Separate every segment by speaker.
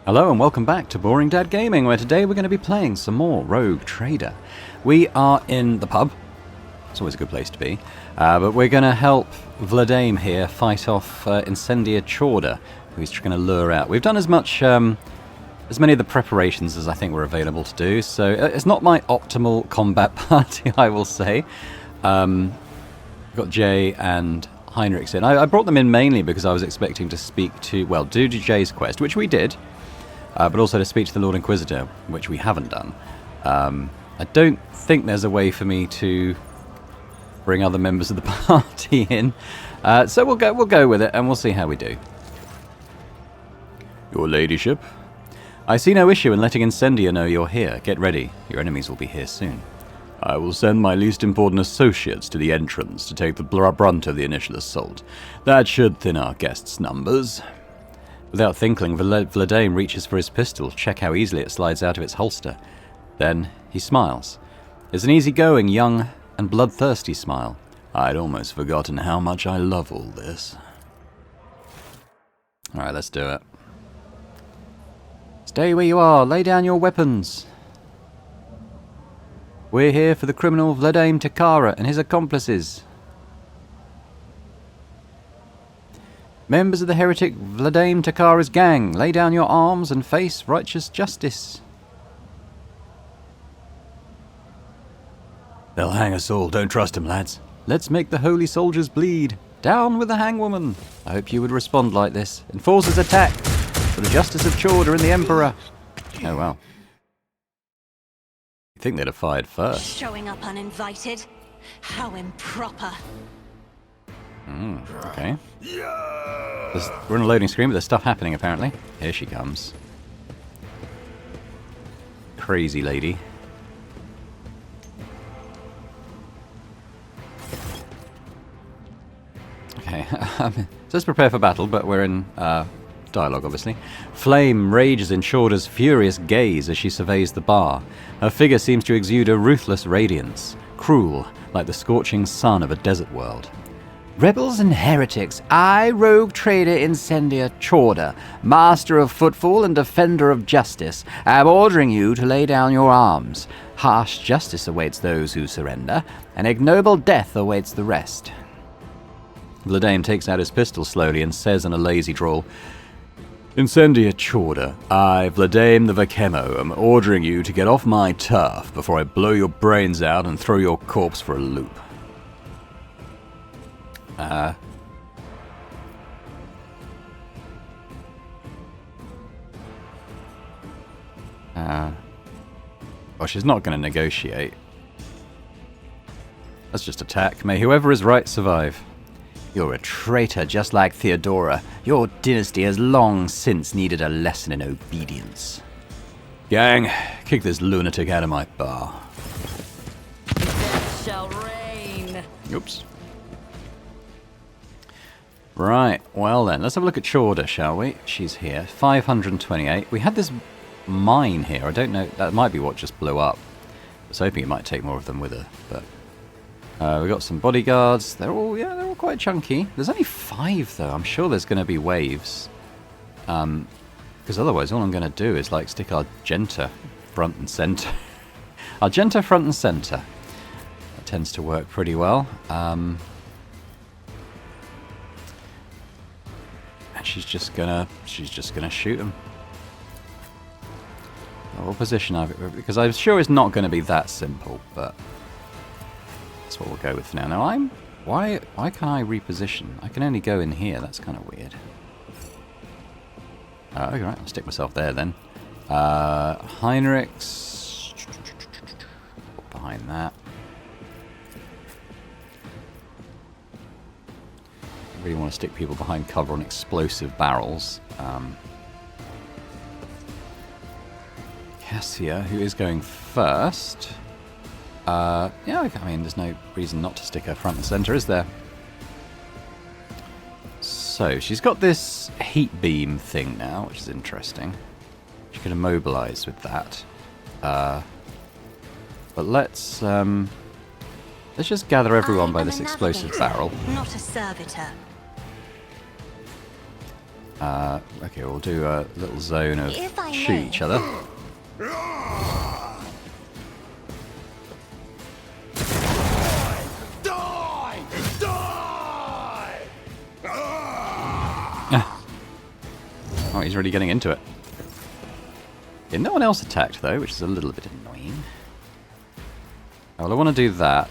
Speaker 1: Hello and welcome back to Boring Dad Gaming, where today we're going to be playing some more Rogue Trader. We are in the pub. It's always a good place to be. But we're going to help Vladame here fight off Incendia Chorda, who he's trying to lure out. We've done as many of the preparations as I think were available to do, so it's not my optimal combat party, I will say. Got Jay and Heinrichs in. I brought them in mainly because I was expecting to speak to, well, do Jay's quest, which we did. But also to speak to the Lord Inquisitor, which we haven't done. I don't think there's a way for me to bring other members of the party in, so we'll go with it, and we'll see how we do. Your ladyship, I see no issue in letting Incendia know you're here. Get ready, your enemies will be here soon. I will send my least important associates to the entrance to take the brunt of the initial assault. That should thin our guests' numbers. Without thinking, Vladame reaches for his pistol. Check how easily it slides out of its holster. Then he smiles. It's an easy-going, young, and bloodthirsty smile. I'd almost forgotten how much I love all this. Alright, let's do it. Stay where you are. Lay down your weapons. We're here for the criminal Vladame Takara and his accomplices. Members of the heretic Vladame Takara's gang, lay down your arms and face righteous justice. They'll hang us all, don't trust them, lads. Let's make the holy soldiers bleed. Down with the hangwoman. I hope you would respond like this. Enforcers attack! For the justice of Chorda and the Emperor. Oh, well. I think they'd have fired first.
Speaker 2: Showing up uninvited? How improper.
Speaker 1: Okay. We're on a loading screen, but there's stuff happening apparently. Here she comes. Crazy lady. Okay, it says prepare for battle, but we're in dialogue, obviously. Flame rages in Chorda's furious gaze as she surveys the bar. Her figure seems to exude a ruthless radiance, cruel, like the scorching sun of a desert world. Rebels and heretics, I, Rogue Trader Incendia Chorda, master of footfall and defender of justice, am ordering you to lay down your arms. Harsh justice awaits those who surrender, and ignoble death awaits the rest. Vladame takes out his pistol slowly and says in a lazy drawl, Incendia Chorda, I, Vladame the Vakemo, am ordering you to get off my turf before I blow your brains out and throw your corpse for a loop. Well, she's not going to negotiate. Let's just attack. May whoever is right survive. You're a traitor just like Theodora. Your dynasty has long since needed a lesson in obedience. Gang, kick this lunatic out of my bar.
Speaker 2: Death shall reign.
Speaker 1: Oops. Right, well then, let's have a look at Chorda, shall we? She's here. 528. We had this mine here. I don't know, that might be what just blew up. I was hoping it might take more of them with her, but... we've got some bodyguards. They're all quite chunky. There's only 5 though. I'm sure there's going to be waves. Because otherwise all I'm going to do is like stick Argenta front and centre. Argenta front and centre. That tends to work pretty well. And she's just gonna shoot him. What position because I'm sure it's not going to be that simple, but that's what we'll go with for now. Now why can't I reposition? I can only go in here. That's kind of weird. Okay, right, I'll stick myself there then. Heinrichs behind that. I really want to stick people behind cover on explosive barrels. Cassia, who is going first. Yeah, I mean, there's no reason not to stick her front and centre, is there? So, she's got this heat beam thing now, which is interesting. She can immobilise with that. But let's just gather everyone by this explosive barrel.
Speaker 2: Not a servitor.
Speaker 1: Okay, we'll do a little zone of
Speaker 2: If I
Speaker 1: shoot
Speaker 2: may.
Speaker 1: each other.
Speaker 3: Die! Die!
Speaker 1: Oh, he's really getting into it. Yeah, no one else attacked though, which is a little bit annoying. Oh, well, I want to do that,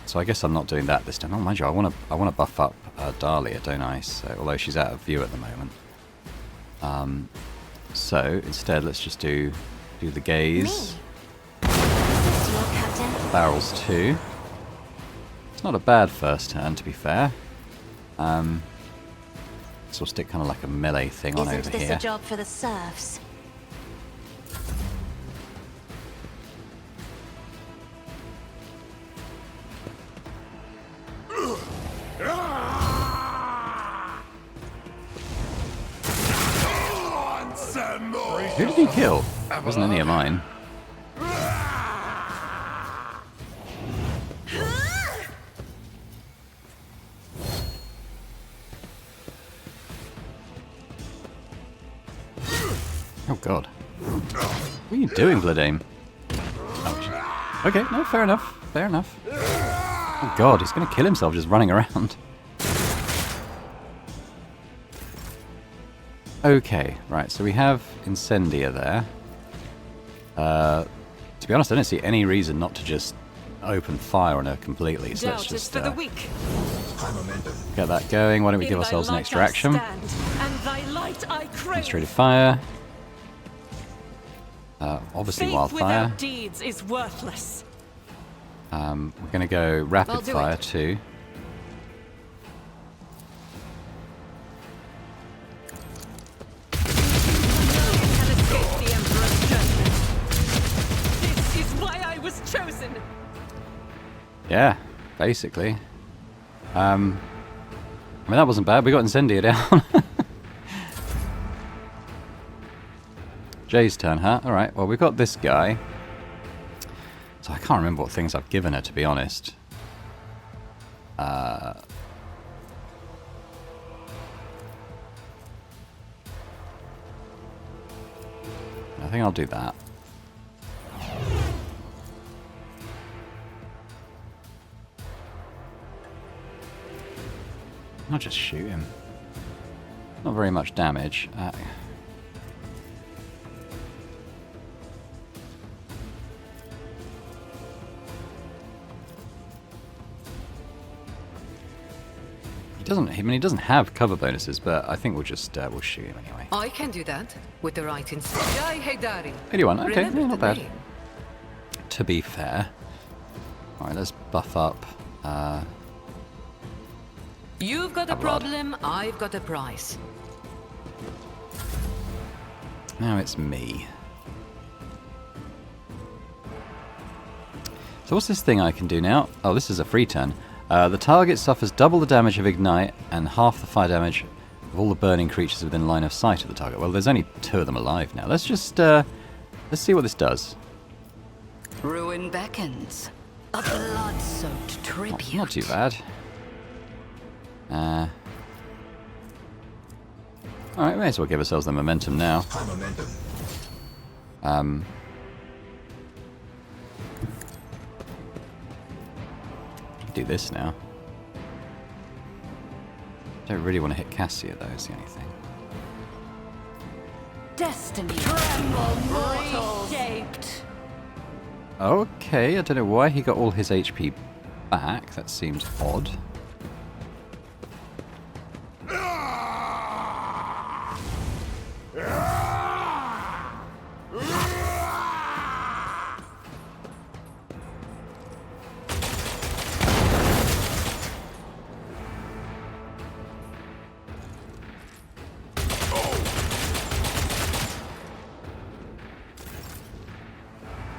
Speaker 1: so I guess I'm not doing that this time. Oh, mind you, I want to buff up Dahlia, don't I? So, although she's out of view at the moment. So instead, let's just do the gaze.
Speaker 2: Your captain.
Speaker 1: Barrels 2. It's not a bad first turn, to be fair. So we'll stick kind of like a melee thing on
Speaker 2: Isn't
Speaker 1: over
Speaker 2: this
Speaker 1: here.
Speaker 2: a job for the serfs?
Speaker 1: Who did he kill? It wasn't any of mine. Oh god. What are you doing, Bloodame? Ouch. Okay, no, fair enough. Fair enough. Oh god, he's going to kill himself just running around. Okay, right, so we have Incendia there. To be honest, I don't see any reason not to just open fire on her completely, so let's just
Speaker 4: for the weak.
Speaker 1: get that going. Why don't we give ourselves an extra action?
Speaker 4: And thy light I crave.
Speaker 1: Concentrated fire. Obviously
Speaker 4: Faith
Speaker 1: wildfire.
Speaker 4: without deeds is worthless.
Speaker 1: We're going to go rapid
Speaker 4: I'll do
Speaker 1: fire
Speaker 4: it.
Speaker 1: too.
Speaker 4: Can escape the Emperor's judgment. This is why I was chosen.
Speaker 1: Yeah, basically. I mean, that wasn't bad. We got Incendia down. Jay's turn, huh? Alright, well, we've got this guy. So I can't remember what things I've given her, to be honest. I think I'll do that. I'll just shoot him. Not very much damage. He doesn't. I mean, he doesn't have cover bonuses, but I think we'll just we'll shoot him anyway.
Speaker 5: I can do that with the right instinct. Jai Haydari.
Speaker 1: 81. Okay,
Speaker 5: Remember
Speaker 1: yeah, not
Speaker 5: the
Speaker 1: bad.
Speaker 5: name.
Speaker 1: To be fair. All right, let's buff up.
Speaker 5: You've got a
Speaker 1: Abrad.
Speaker 5: problem, I've got a prize.
Speaker 1: Now it's me. So what's this thing I can do now? Oh, this is a free turn. The target suffers double the damage of Ignite and half the fire damage of all the burning creatures within line of sight of the target. Well, there's only 2 of them alive now. Let's just let's see what this does.
Speaker 5: Ruin beckons. A blood-soaked tribute.
Speaker 1: Not too bad. Alright, may as well give ourselves the momentum now. Do this now. Don't really want to hit Cassia though, is the only thing.
Speaker 4: Destiny. Reshaped.
Speaker 1: Okay, I don't know why he got all his HP back. That seems odd.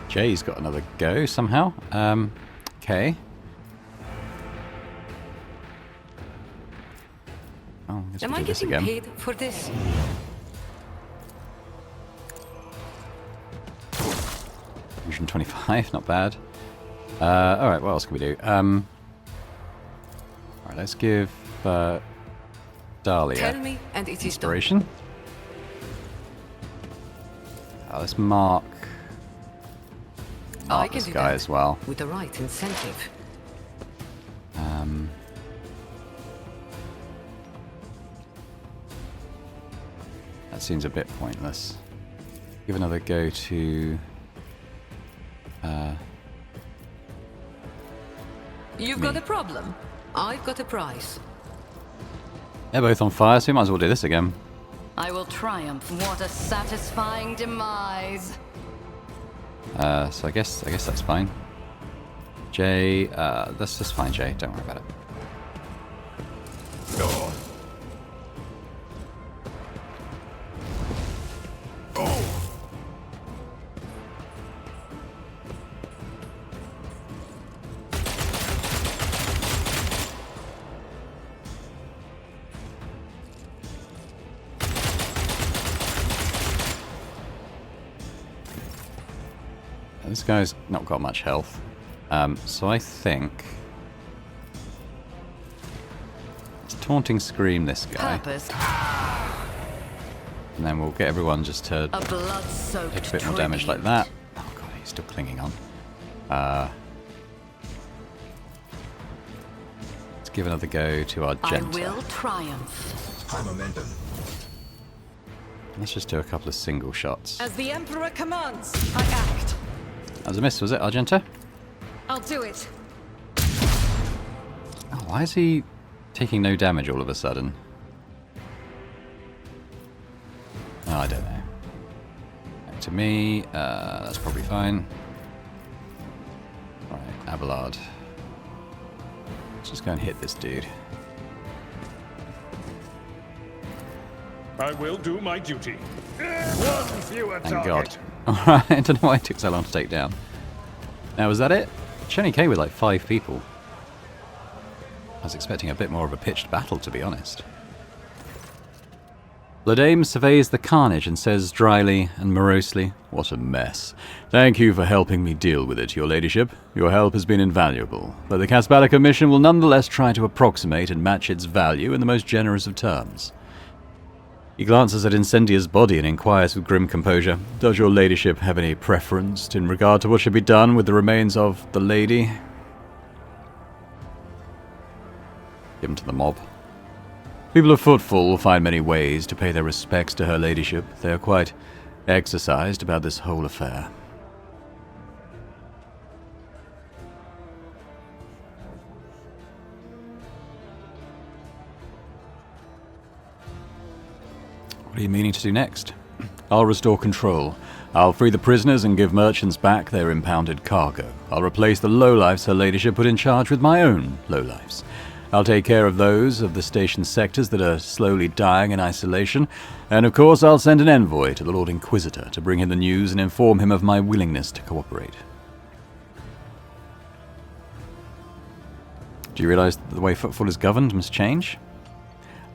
Speaker 1: Jay's got another go somehow. Okay. Oh, I guess
Speaker 5: Am
Speaker 1: we'll
Speaker 5: I
Speaker 1: do this
Speaker 5: getting
Speaker 1: again.
Speaker 5: paid for this?
Speaker 1: 125, not bad. Alright, what else can we do? Alright, let's give Dahlia.
Speaker 5: Tell me, and it is done.
Speaker 1: Inspiration. Let's mark
Speaker 5: I can
Speaker 1: this
Speaker 5: do
Speaker 1: guy
Speaker 5: that
Speaker 1: as well.
Speaker 5: with the right incentive.
Speaker 1: That seems a bit pointless. Give another go to...
Speaker 5: You've got a problem. I've got a prize.
Speaker 1: They're both on fire, so we might as well do this again.
Speaker 5: I will triumph. What a satisfying demise.
Speaker 1: So I guess that's fine. Jay, that's just fine, Jay. Don't worry about it. This guy's not got much health, so I think let's taunting scream this guy,
Speaker 5: Purpose.
Speaker 1: and then we'll get everyone just to
Speaker 5: A blood-soaked
Speaker 1: take a bit more damage like that. Oh god, he's still clinging on. Let's give another go to our
Speaker 5: I
Speaker 1: Genta.
Speaker 5: will triumph.
Speaker 3: High momentum.
Speaker 1: Let's just do a couple of single shots.
Speaker 4: As the Emperor commands, I act.
Speaker 1: That was a miss, was it, Argenta?
Speaker 4: I'll do it.
Speaker 1: Oh, why is he taking no damage all of a sudden? Oh, I don't know. Back to me. That's probably fine. Alright, Abelard. Let's just go and hit this dude.
Speaker 3: I will do my duty. One fewer
Speaker 1: Thank
Speaker 3: target.
Speaker 1: God. Alright, I don't know why it took so long to take down. Now, was that it? She only came with like 5 people. I was expecting a bit more of a pitched battle, to be honest. Ladame surveys the carnage and says dryly and morosely, "What a mess. Thank you for helping me deal with it, your ladyship. Your help has been invaluable, but the Casbala Commission will nonetheless try to approximate and match its value in the most generous of terms." He glances at Incendia's body and inquires with grim composure, "Does your ladyship have any preference in regard to what should be done with the remains of the lady?" Give him to the mob. People of Footfall will find many ways to pay their respects to her ladyship. They are quite exercised about this whole affair. What are you meaning to do next? I'll restore control. I'll free the prisoners and give merchants back their impounded cargo. I'll replace the lowlifes her ladyship put in charge with my own lowlifes. I'll take care of those of the station's sectors that are slowly dying in isolation, and of course I'll send an envoy to the Lord Inquisitor to bring him the news and inform him of my willingness to cooperate. Do you realize that the way Footfall is governed must change?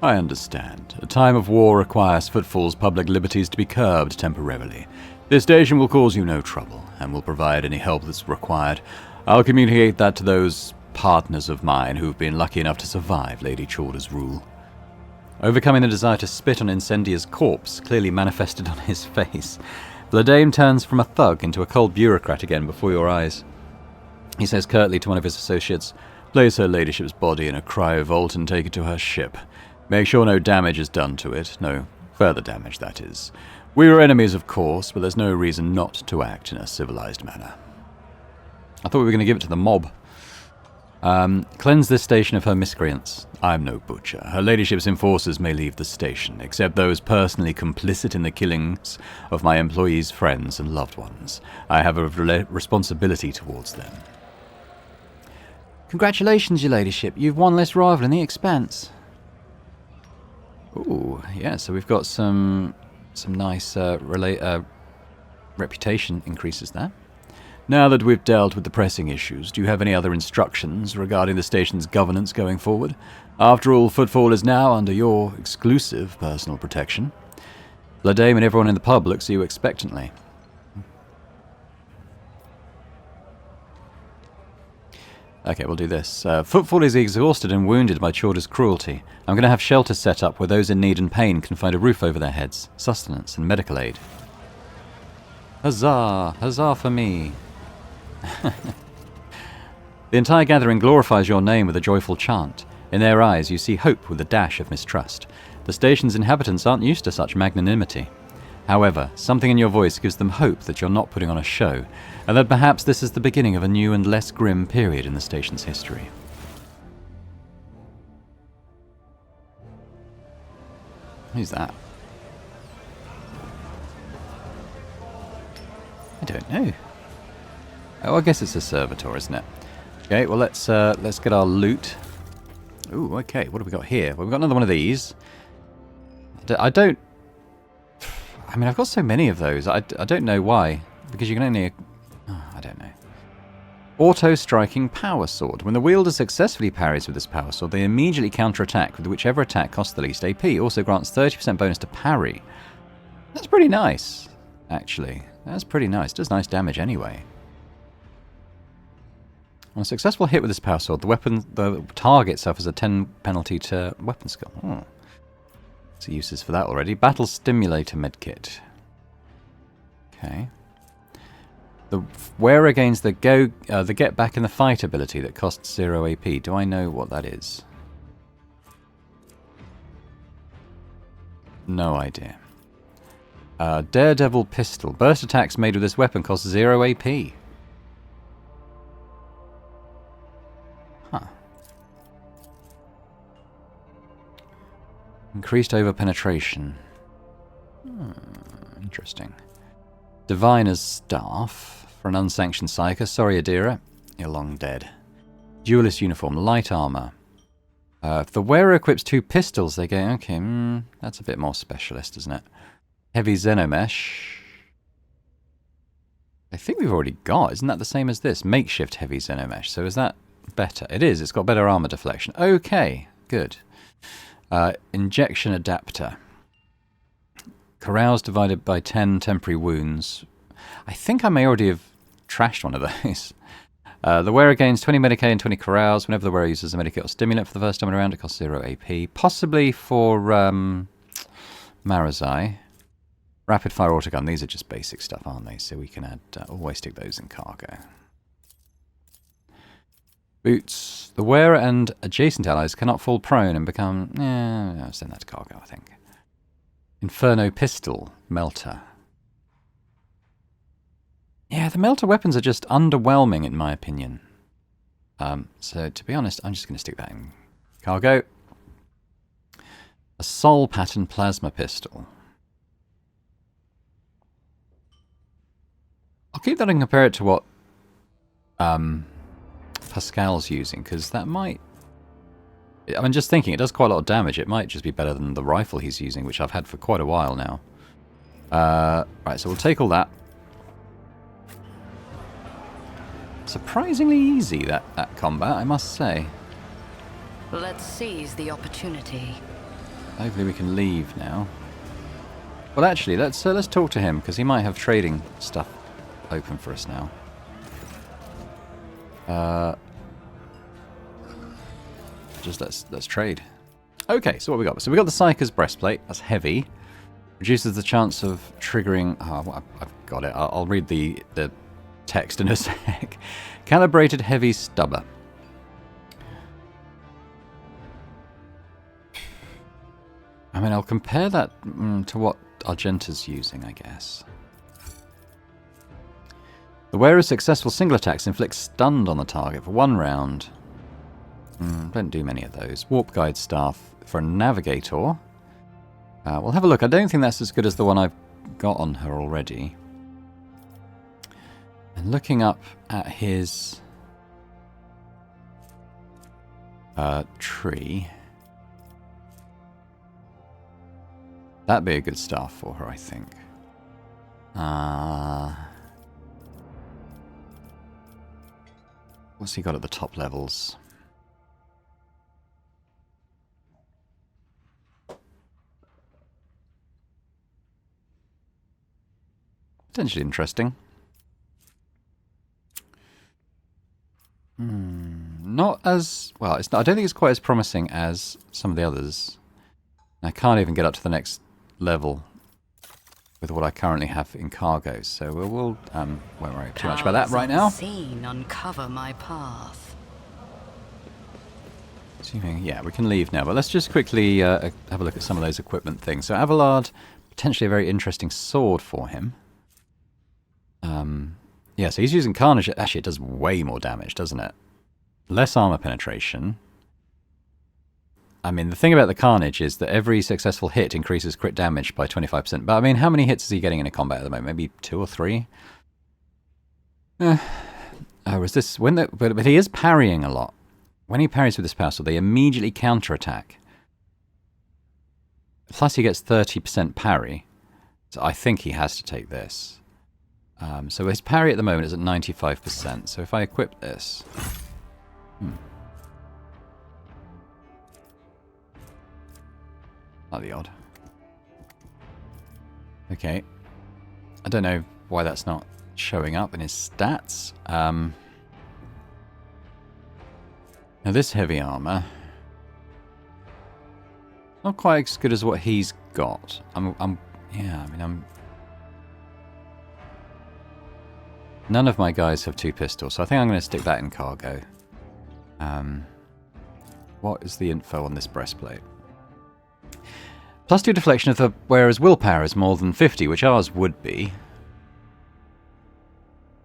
Speaker 1: I understand. A time of war requires Footfall's public liberties to be curbed temporarily. This station will cause you no trouble, and will provide any help that's required. I'll communicate that to those partners of mine who've been lucky enough to survive Lady Chorda's rule. Overcoming the desire to spit on Incendia's corpse clearly manifested on his face, Vladame turns from a thug into a cold bureaucrat again before your eyes. He says curtly to one of his associates, "Place her ladyship's body in a cryo-vault and take it to her ship. Make sure no damage is done to it. No further damage, that is. We were enemies, of course, but there's no reason not to act in a civilized manner." I thought we were going to give it to the mob. Cleanse this station of her miscreants. I'm no butcher. Her ladyship's enforcers may leave the station, except those personally complicit in the killings of my employees' friends and loved ones. I have a responsibility towards them. Congratulations, your ladyship. You've one less rival in the Expanse. Ooh, yeah, so we've got some nice reputation increases there. Now that we've dealt with the pressing issues, do you have any other instructions regarding the station's governance going forward? After all, Footfall is now under your exclusive personal protection. Vladame and everyone in the pub looks at you expectantly. Okay, we'll do this. Footfall is exhausted and wounded by Chorda's cruelty. I'm going to have shelters set up where those in need and pain can find a roof over their heads, sustenance and medical aid. Huzzah! Huzzah for me! The entire gathering glorifies your name with a joyful chant. In their eyes you see hope with a dash of mistrust. The station's inhabitants aren't used to such magnanimity. However, something in your voice gives them hope that you're not putting on a show, and that perhaps this is the beginning of a new and less grim period in the station's history. Who's that? I don't know. Oh, I guess it's a servitor, isn't it? Okay, well let's get our loot. Ooh, okay, what have we got here? Well, we've got another one of these. I mean, I've got so many of those. I don't know why. Because you can only... Oh, I don't know. Auto-striking power sword. When the wielder successfully parries with this power sword, they immediately counter-attack with whichever attack costs the least AP. Also grants 30% bonus to parry. That's pretty nice, actually. That's pretty nice. Does nice damage anyway. On a successful hit with this power sword, the target suffers a 10 penalty to weapon skill. Oh. See uses for that already. Battle Stimulator Medkit. Okay. The wearer gains the get back in the fight ability that costs 0 AP. Do I know what that is? No idea. Daredevil Pistol. Burst attacks made with this weapon cost 0 AP. Huh. Increased over-penetration. Interesting. Diviner's Staff. For an unsanctioned psyker. Sorry, Adira. You're long dead. Duelist Uniform. Light Armor. If the wearer equips 2 pistols, they go... Okay, that's a bit more specialist, isn't it? Heavy Xenomesh. I think we've already got... Isn't that the same as this? Makeshift Heavy Xenomesh. So is that better? It is. It's got better armor deflection. Okay, good. Injection Adapter. Carouse divided by 10 temporary wounds. I think I may already have trashed one of those. The wearer gains 20 Medicae and 20 Carouse. Whenever the wearer uses a Medicate or Stimulant for the first time around, it costs 0 AP. Possibly for Marazai. Rapid Fire Autogun. These are just basic stuff, aren't they? So we can add always stick those in cargo. Boots. The wearer and adjacent allies cannot fall prone and become... I'll send that to cargo, I think. Inferno Pistol. Melter. Yeah, the melter weapons are just underwhelming in my opinion. So to be honest, I'm just going to stick that in cargo. A Sol Pattern Plasma Pistol. I'll keep that and compare it to what Pascal's using, because that might... I mean, just thinking, it does quite a lot of damage. It might just be better than the rifle he's using, which I've had for quite a while now. Right, so we'll take all that. Surprisingly easy, that combat, I must say.
Speaker 5: Let's seize the opportunity.
Speaker 1: Hopefully we can leave now. Well, actually, let's talk to him, because he might have trading stuff open for us now. Just let's trade. Okay, so what we got? So we got the Psyker's Breastplate. That's heavy. Reduces the chance of triggering... Oh, well, I've got it. I'll read the text in a sec. Calibrated Heavy Stubber. I mean, I'll compare that to what Argenta's using, I guess. The wearer's successful single attacks inflict stunned on the target for 1 round. Don't do many of those. Warp Guide Staff for a Navigator. We'll have a look. I don't think that's as good as the one I've got on her already. And looking up at his tree, that'd be a good staff for her, I think. What's he got at the top levels? Potentially interesting. not as well. It's not. I don't think it's quite as promising as some of the others. I can't even get up to the next level with what I currently have in cargo. So we'll won't worry too much about that right now.
Speaker 5: Unseen uncover my path.
Speaker 1: Assuming, yeah, we can leave now. But let's just quickly have a look at some of those equipment things. So Abelard, potentially a very interesting sword for him. Yeah, so he's using Carnage. Actually, it does way more damage, doesn't it? Less armor penetration. I mean, the thing about the Carnage is that every successful hit increases crit damage by 25%. But I mean, how many hits is he getting in a combat at the moment? Maybe 2 or 3? Was this when but he is parrying a lot. When he parries with this power sword, they immediately counterattack. Plus, he gets 30% parry. So I think he has to take this. So his parry at the moment is at 95%. So if I equip this... Slightly odd. Okay. I don't know why that's not showing up in his stats. Now this heavy armor... not quite as good as what he's got. None of my guys have 2 pistols, so I think I'm going to stick that in cargo. What is the info on this breastplate? +2 deflection of the wearer's willpower is more than 50, which ours would be.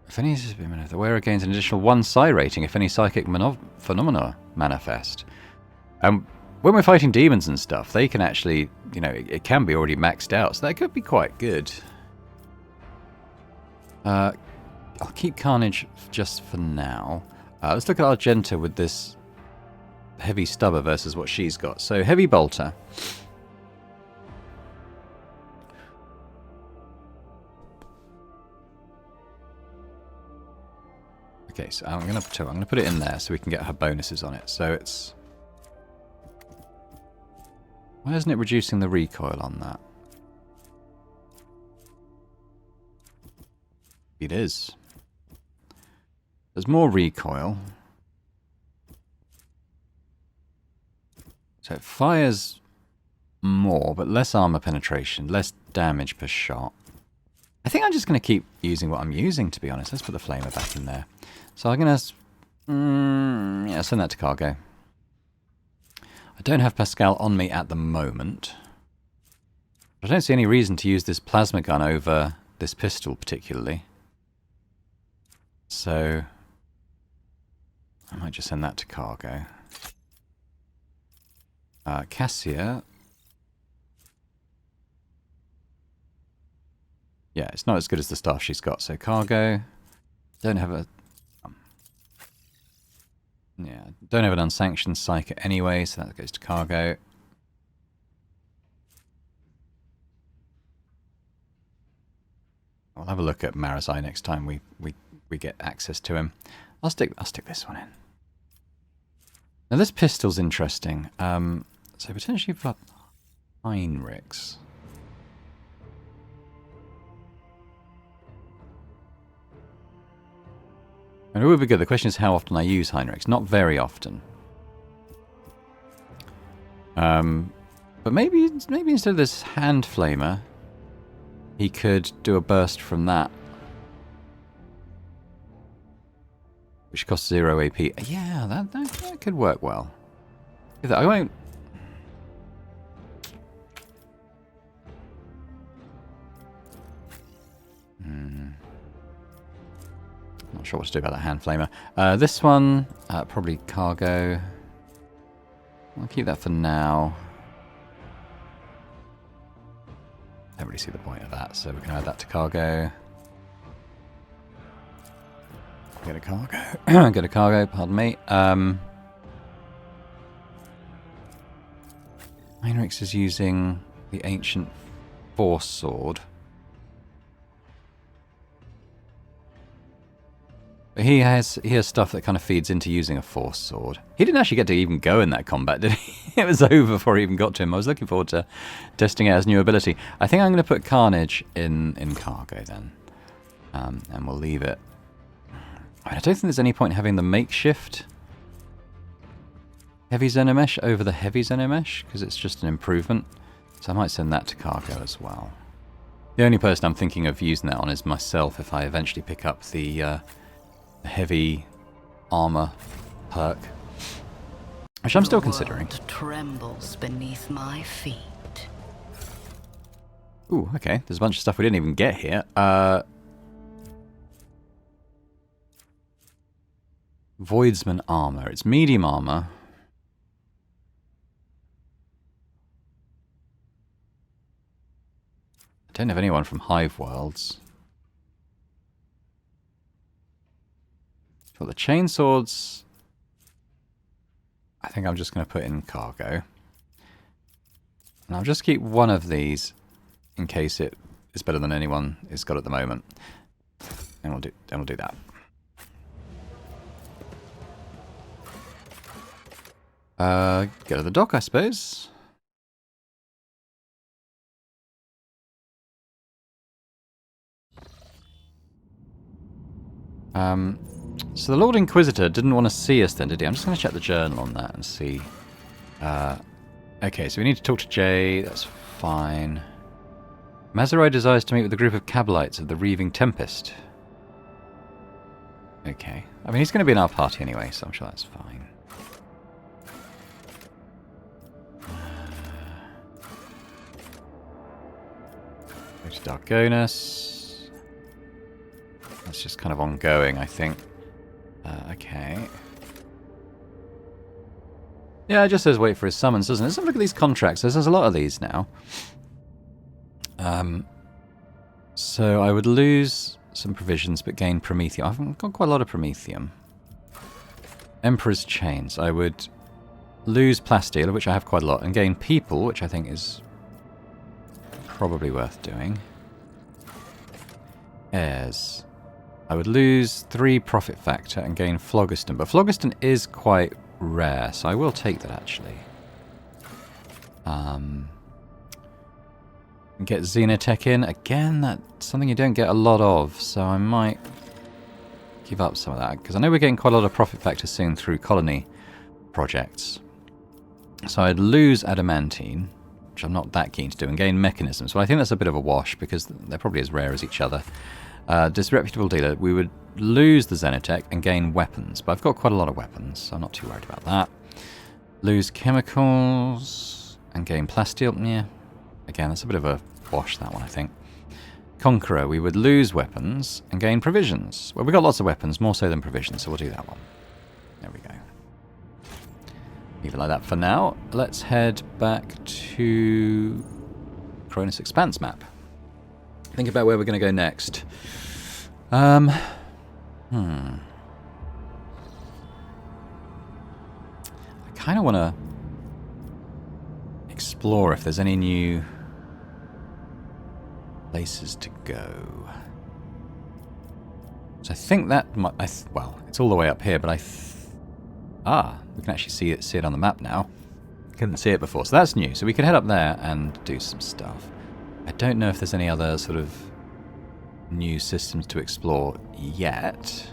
Speaker 1: If any the wearer gains an additional 1 psi rating if any psychic phenomena manifest. When we're fighting demons and stuff, they can actually, it can be already maxed out, so that could be quite good. I'll keep Carnage just for now. Let's look at Argenta with this heavy stubber versus what she's got. So, heavy bolter. Okay, so I'm gonna put it in there so we can get her bonuses on it. So it's... why isn't it reducing the recoil on that? It is. There's more recoil. So it fires more, but less armor penetration, less damage per shot. I think I'm just going to keep using what I'm using, to be honest. Let's put the flamer back in there. So I'm going to send that to cargo. I don't have Pascal on me at the moment. I don't see any reason to use this plasma gun over this pistol particularly. So I might just send that to cargo. Cassia. Yeah, it's not as good as the stuff she's got. So cargo. Don't have a... don't have an unsanctioned psyker anyway, so that goes to cargo. I'll have a look at Marazai next time we get access to him. I'll stick this one in. Now this pistol's interesting. So potentially you've got Heinrichs. And it would be good. The question is how often I use Heinrichs. Not very often. But maybe instead of this hand flamer, he could do a burst from that, which costs 0 AP. Yeah, that could work well. I won't. Not sure what to do about that hand flamer. This one, probably cargo. I'll keep that for now. Don't really see the point of that, so we can add that to cargo. Get a cargo. Get a cargo, pardon me. Heinrichs is using the ancient force sword. He has stuff that kind of feeds into using a force sword. He didn't actually get to even go in that combat, did he? It was over before he even got to him. I was looking forward to testing out his new ability. I think I'm going to put Carnage in cargo then. And we'll leave it. I don't think there's any point having the makeshift heavy xenomesh over the heavy xenomesh, because it's just an improvement. So I might send that to cargo as well. The only person I'm thinking of using that on is myself if I eventually pick up the heavy armor perk, which I'm still considering.
Speaker 5: The world trembles beneath my feet.
Speaker 1: Ooh, okay. There's a bunch of stuff we didn't even get here. Voidsman armor. It's medium armor. I don't have anyone from Hive Worlds. For the chainswords, I think I'm just going to put in cargo. And I'll just keep one of these in case it is better than anyone has got at the moment. And we'll do that. Go to the dock, I suppose. So the Lord Inquisitor didn't want to see us then, did he? I'm just going to check the journal on that and see. Okay, so we need to talk to Jay. That's fine. Mazerai desires to meet with a group of Cabalites of the Reaving Tempest. Okay. I mean, he's going to be in our party anyway, so I'm sure that's fine. Go to Dargonus. That's just kind of ongoing, I think. Okay. Yeah, it just says wait for his summons, doesn't it? Let's have a look at these contracts. There's a lot of these now. So I would lose some provisions but gain Promethium. I've got quite a lot of Promethium. Emperor's Chains. I would lose Plasteel, which I have quite a lot, and gain People, which I think is probably worth doing. Heirs. I would lose 3 Profit Factor and gain Phlogiston, but Phlogiston is quite rare, so I will take that actually. Get Xenotech in. Again, that's something you don't get a lot of, so I might give up some of that, because I know we're getting quite a lot of Profit Factor soon through colony projects. So I'd lose Adamantine, which I'm not that keen to do, and gain Mechanisms. Well, I think that's a bit of a wash, because they're probably as rare as each other. Disreputable Dealer, we would lose the Xenotech and gain weapons, but I've got quite a lot of weapons, so I'm not too worried about that. Lose Chemicals and gain Plasteel. Yeah, again, that's a bit of a wash, that one, I think. Conqueror, we would lose weapons and gain provisions. Well, we've got lots of weapons, more so than provisions, so we'll do that one. There we go. Leave it like that for now. Let's head back to Cronus Expanse map. Think about where we're going to go next. I kind of want to explore if there's any new places to go. So I think that might... well, it's all the way up here, but we can actually see it on the map now. Couldn't see it before, so that's new. So we can head up there and do some stuff. I don't know if there's any other sort of new systems to explore yet.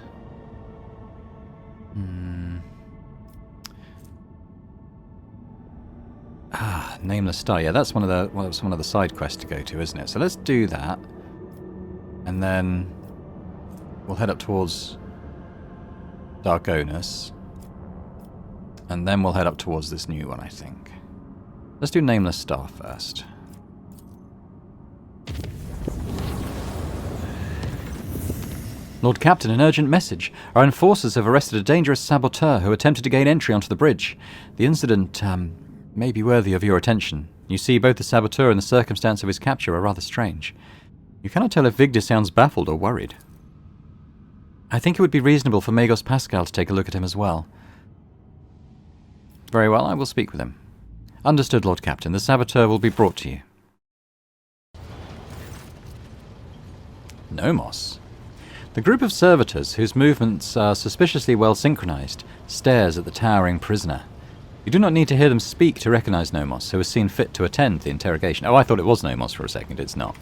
Speaker 1: Nameless Star. Yeah, that's one of the side quests to go to, isn't it? So let's do that, and then we'll head up towards Dargonus, and then we'll head up towards this new one, I think. Let's do Nameless Star first. Lord Captain, an urgent message. Our enforcers have arrested a dangerous saboteur who attempted to gain entry onto the bridge. The incident may be worthy of your attention. You see, both the saboteur and the circumstance of his capture are rather strange. You cannot tell if Vigdis sounds baffled or worried. I think it would be reasonable for Magos Pascal to take a look at him as well. Very well, I will speak with him. Understood, Lord Captain. The saboteur will be brought to you. Nomos. The group of servitors, whose movements are suspiciously well synchronized, stares at the towering prisoner. You do not need to hear them speak to recognize Nomos, who has seen fit to attend the interrogation. Oh, I thought it was Nomos for a second. It's not.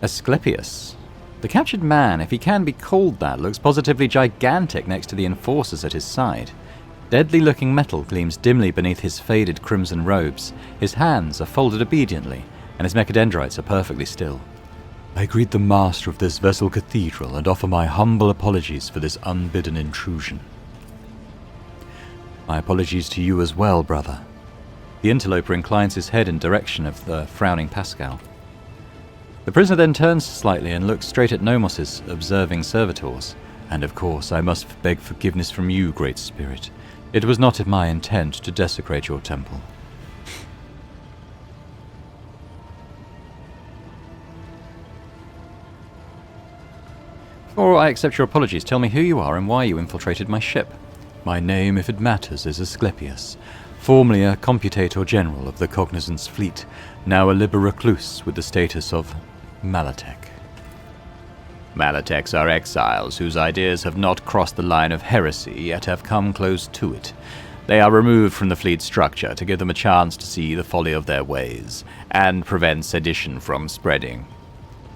Speaker 1: Asclepius. The captured man, if he can be called that, looks positively gigantic next to the enforcers at his side. Deadly-looking metal gleams dimly beneath his faded crimson robes. His hands are folded obediently, and his mechadendrites are perfectly still. I greet the master of this vessel cathedral and offer my humble apologies for this unbidden intrusion. My apologies to you as well, brother. The interloper inclines his head in direction of the frowning Pascal. The prisoner then turns slightly and looks straight at Nomos's observing servitors. And of course, I must beg forgiveness from you, Great Spirit. It was not my intent to desecrate your temple. Before I accept your apologies, tell me who you are and why you infiltrated my ship. My name, if it matters, is Asclepius, formerly a computator general of the Cognizance fleet, now a liber recluse with the status of Malatech. Malatecs are exiles whose ideas have not crossed the line of heresy, yet have come close to it. They are removed from the fleet structure to give them a chance to see the folly of their ways, and prevent sedition from spreading.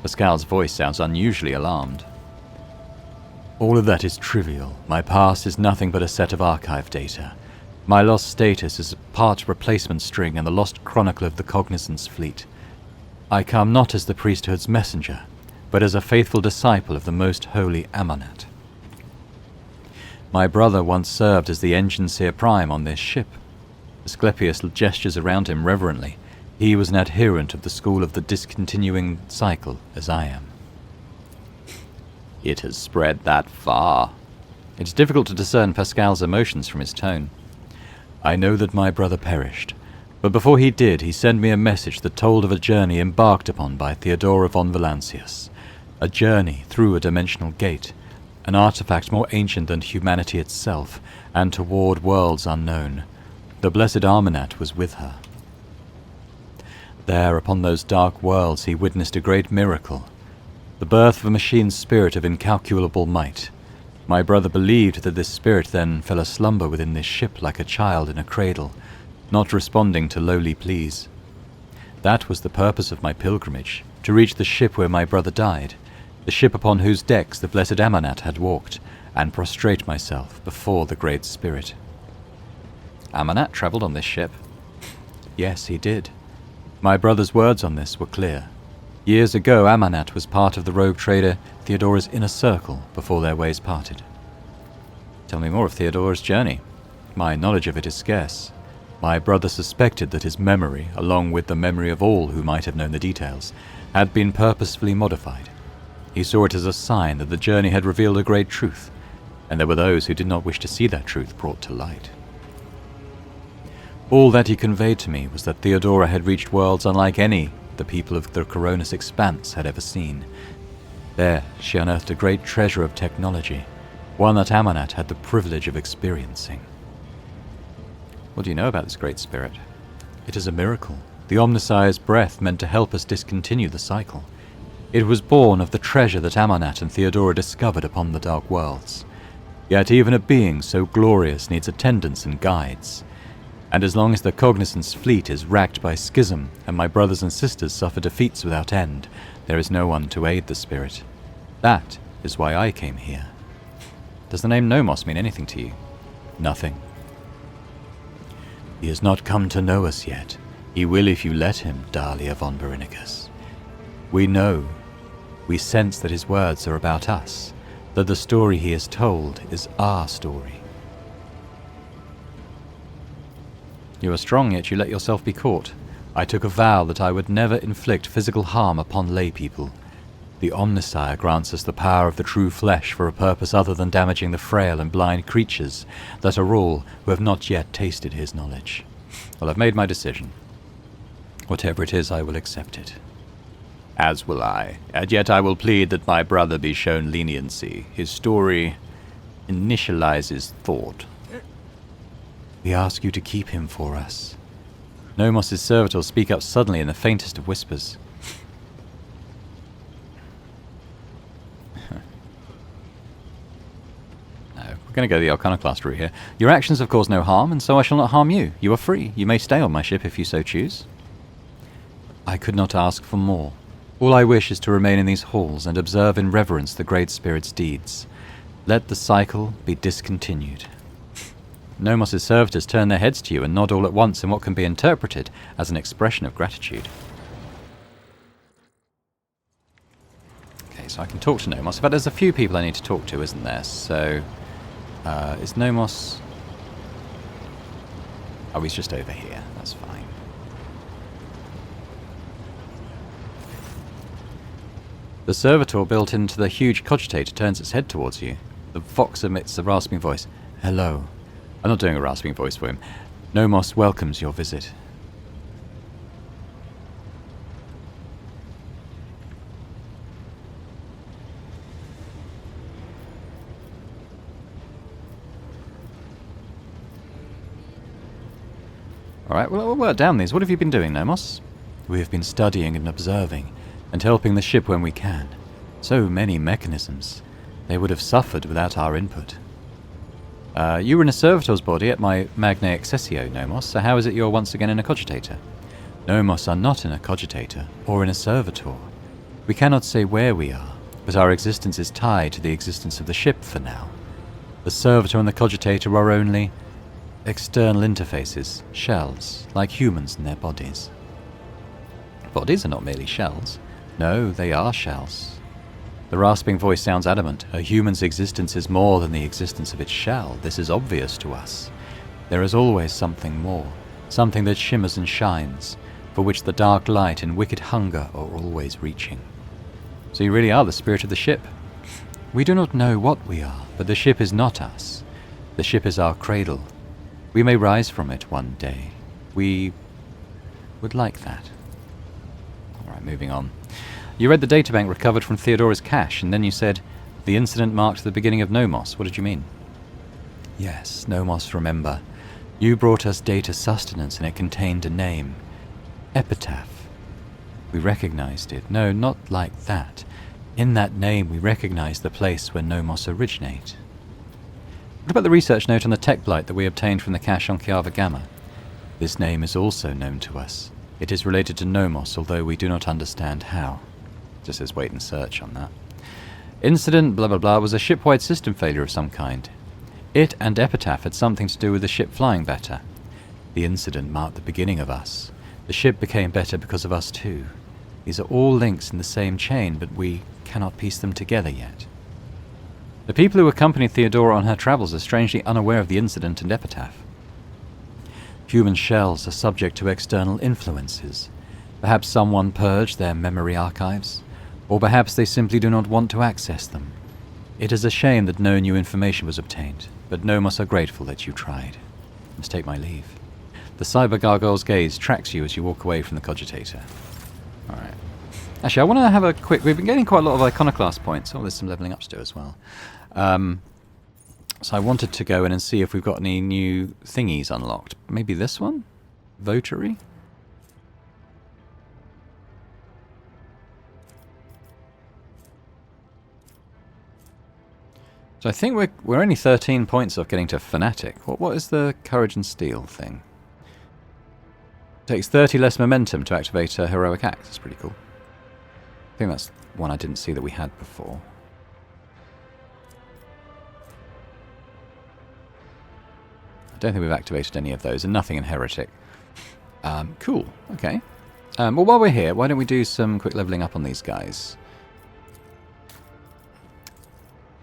Speaker 1: Pascal's voice sounds unusually alarmed. All of that is trivial. My past is nothing but a set of archive data. My lost status is a part replacement string in the lost chronicle of the Cognizance fleet. I come not as the priesthood's messenger, but as a faithful disciple of the most holy Amonat. My brother once served as the engineer prime on this ship. Asclepius gestures around him reverently. He was an adherent of the school of the discontinuing cycle, as I am. It has spread that far. It's difficult to discern Pascal's emotions from his tone. I know that my brother perished, but before he did, he sent me a message that told of a journey embarked upon by Theodora von Valancius. A journey through a dimensional gate, an artifact more ancient than humanity itself, and toward worlds unknown. The blessed Amonat was with her. There, upon those dark worlds, he witnessed a great miracle. The birth of a machine spirit of incalculable might. My brother believed that this spirit then fell aslumber within this ship like a child in a cradle, not responding to lowly pleas. That was the purpose of my pilgrimage, to reach the ship where my brother died, the ship upon whose decks the blessed Amonat had walked, and prostrate myself before the Great Spirit. Amonat travelled on this ship? Yes, he did. My brother's words on this were clear. Years ago, Amonat was part of the rogue trader Theodora's inner circle before their ways parted. Tell me more of Theodora's journey. My knowledge of it is scarce. My brother suspected that his memory, along with the memory of all who might have known the details, had been purposefully modified. He saw it as a sign that the journey had revealed a great truth, and there were those who did not wish to see that truth brought to light. All that he conveyed to me was that Theodora had reached worlds unlike any the people of the Coronis Expanse had ever seen. There, she unearthed a great treasure of technology, one that Amonat had the privilege of experiencing. What do you know about this great spirit? It is a miracle. The Omnissiah's breath meant to help us discontinue the cycle. It was born of the treasure that Amonat and Theodora discovered upon the Dark Worlds. Yet even a being so glorious needs attendants and guides. And as long as the Cognizance fleet is racked by schism, and my brothers and sisters suffer defeats without end, there is no one to aid the spirit. That is why I came here. Does the name Nomos mean anything to you? Nothing. He has not come to know us yet. He will if you let him, Dahlia von Berinicus. We know, we sense that his words are about us, that the story he has told is our story. You are strong, yet you let yourself be caught. I took a vow that I would never inflict physical harm upon lay people. The Omnissiah grants us the power of the true flesh for a purpose other than damaging the frail and blind creatures that are all who have not yet tasted his knowledge. Well, I've made my decision. Whatever it is, I will accept it. As will I, and yet I will plead that my brother be shown leniency. His story initializes thought. We ask you to keep him for us. Nomos' servitors speak up suddenly in the faintest of whispers. No, we're going to go the Arcanoclast route here. Your actions have caused no harm, and so I shall not harm you. You are free. You may stay on my ship if you so choose. I could not ask for more. All I wish is to remain in these halls and observe in reverence the Great Spirit's deeds. Let the cycle be discontinued. Nomos' servitors turn their heads to you and nod all at once in what can be interpreted as an expression of gratitude. Okay, so I can talk to Nomos. But there's a few people I need to talk to, isn't there? So, is Nomos... Oh, he's just over here. That's fine. The servitor built into the huge cogitator turns its head towards you. The fox emits a rasping voice. Hello. I'm not doing a rasping voice for him. Nomos welcomes your visit. Alright, well, we'll work down these. What have you been doing, Nomos? We have been studying and observing, and helping the ship when we can. So many mechanisms. They would have suffered without our input. You were in a servitor's body at my Magna Accessio, Nomos, so how is it you're once again in a cogitator? Nomos are not in a cogitator, or in a servitor. We cannot say where we are, but our existence is tied to the existence of the ship for now. The servitor and the cogitator are only external interfaces, shells, like humans in their bodies. Bodies are not merely shells. No, they are shells. The rasping voice sounds adamant. A human's existence is more than the existence of its shell. This is obvious to us. There is always something more, something that shimmers and shines, for which the dark light and wicked hunger are always reaching. So you really are the spirit of the ship. We do not know what we are, but the ship is not us. The ship is our cradle. We may rise from it one day. We would like that. Alright, moving on. You read the databank recovered from Theodora's cache, and then you said, the incident marked the beginning of Nomos. What did you mean? Yes, Nomos, remember. You brought us data sustenance, and it contained a name. Epitaph. We recognized it. No, not like that. In that name, we recognized the place where Nomos originate. What about the research note on the tech blight that we obtained from the cache on Kiava Gamma? This name is also known to us. It is related to Nomos, although we do not understand how. Just says wait and search on that. Incident blah blah blah was a ship-wide system failure of some kind. It and Epitaph had something to do with the ship flying better. The incident marked the beginning of us. The ship became better because of us too. These are all links in the same chain, but we cannot piece them together yet. The people who accompanied Theodora on her travels are strangely unaware of the incident and Epitaph. Human shells are subject to external influences. Perhaps someone purged their memory archives, or perhaps they simply do not want to access them. It is a shame that no new information was obtained, but Nomos are grateful that you tried. I must take my leave. The cyber gargoyle's gaze tracks you as you walk away from the cogitator. Alright. Actually, I want to have a quick... We've been getting quite a lot of iconoclast points. Oh, there's some leveling up to do as well. So I wanted to go in and see if we've got any new thingies unlocked. Maybe this one? Votary? So I think we're only 13 points off getting to Fanatic. What is the Courage and Steel thing? Takes 30 less momentum to activate a Heroic Act. That's pretty cool. I think that's one I didn't see that we had before. I don't think we've activated any of those, and nothing in Heretic. Cool, okay. Well, while we're here, why don't we do some quick leveling up on these guys?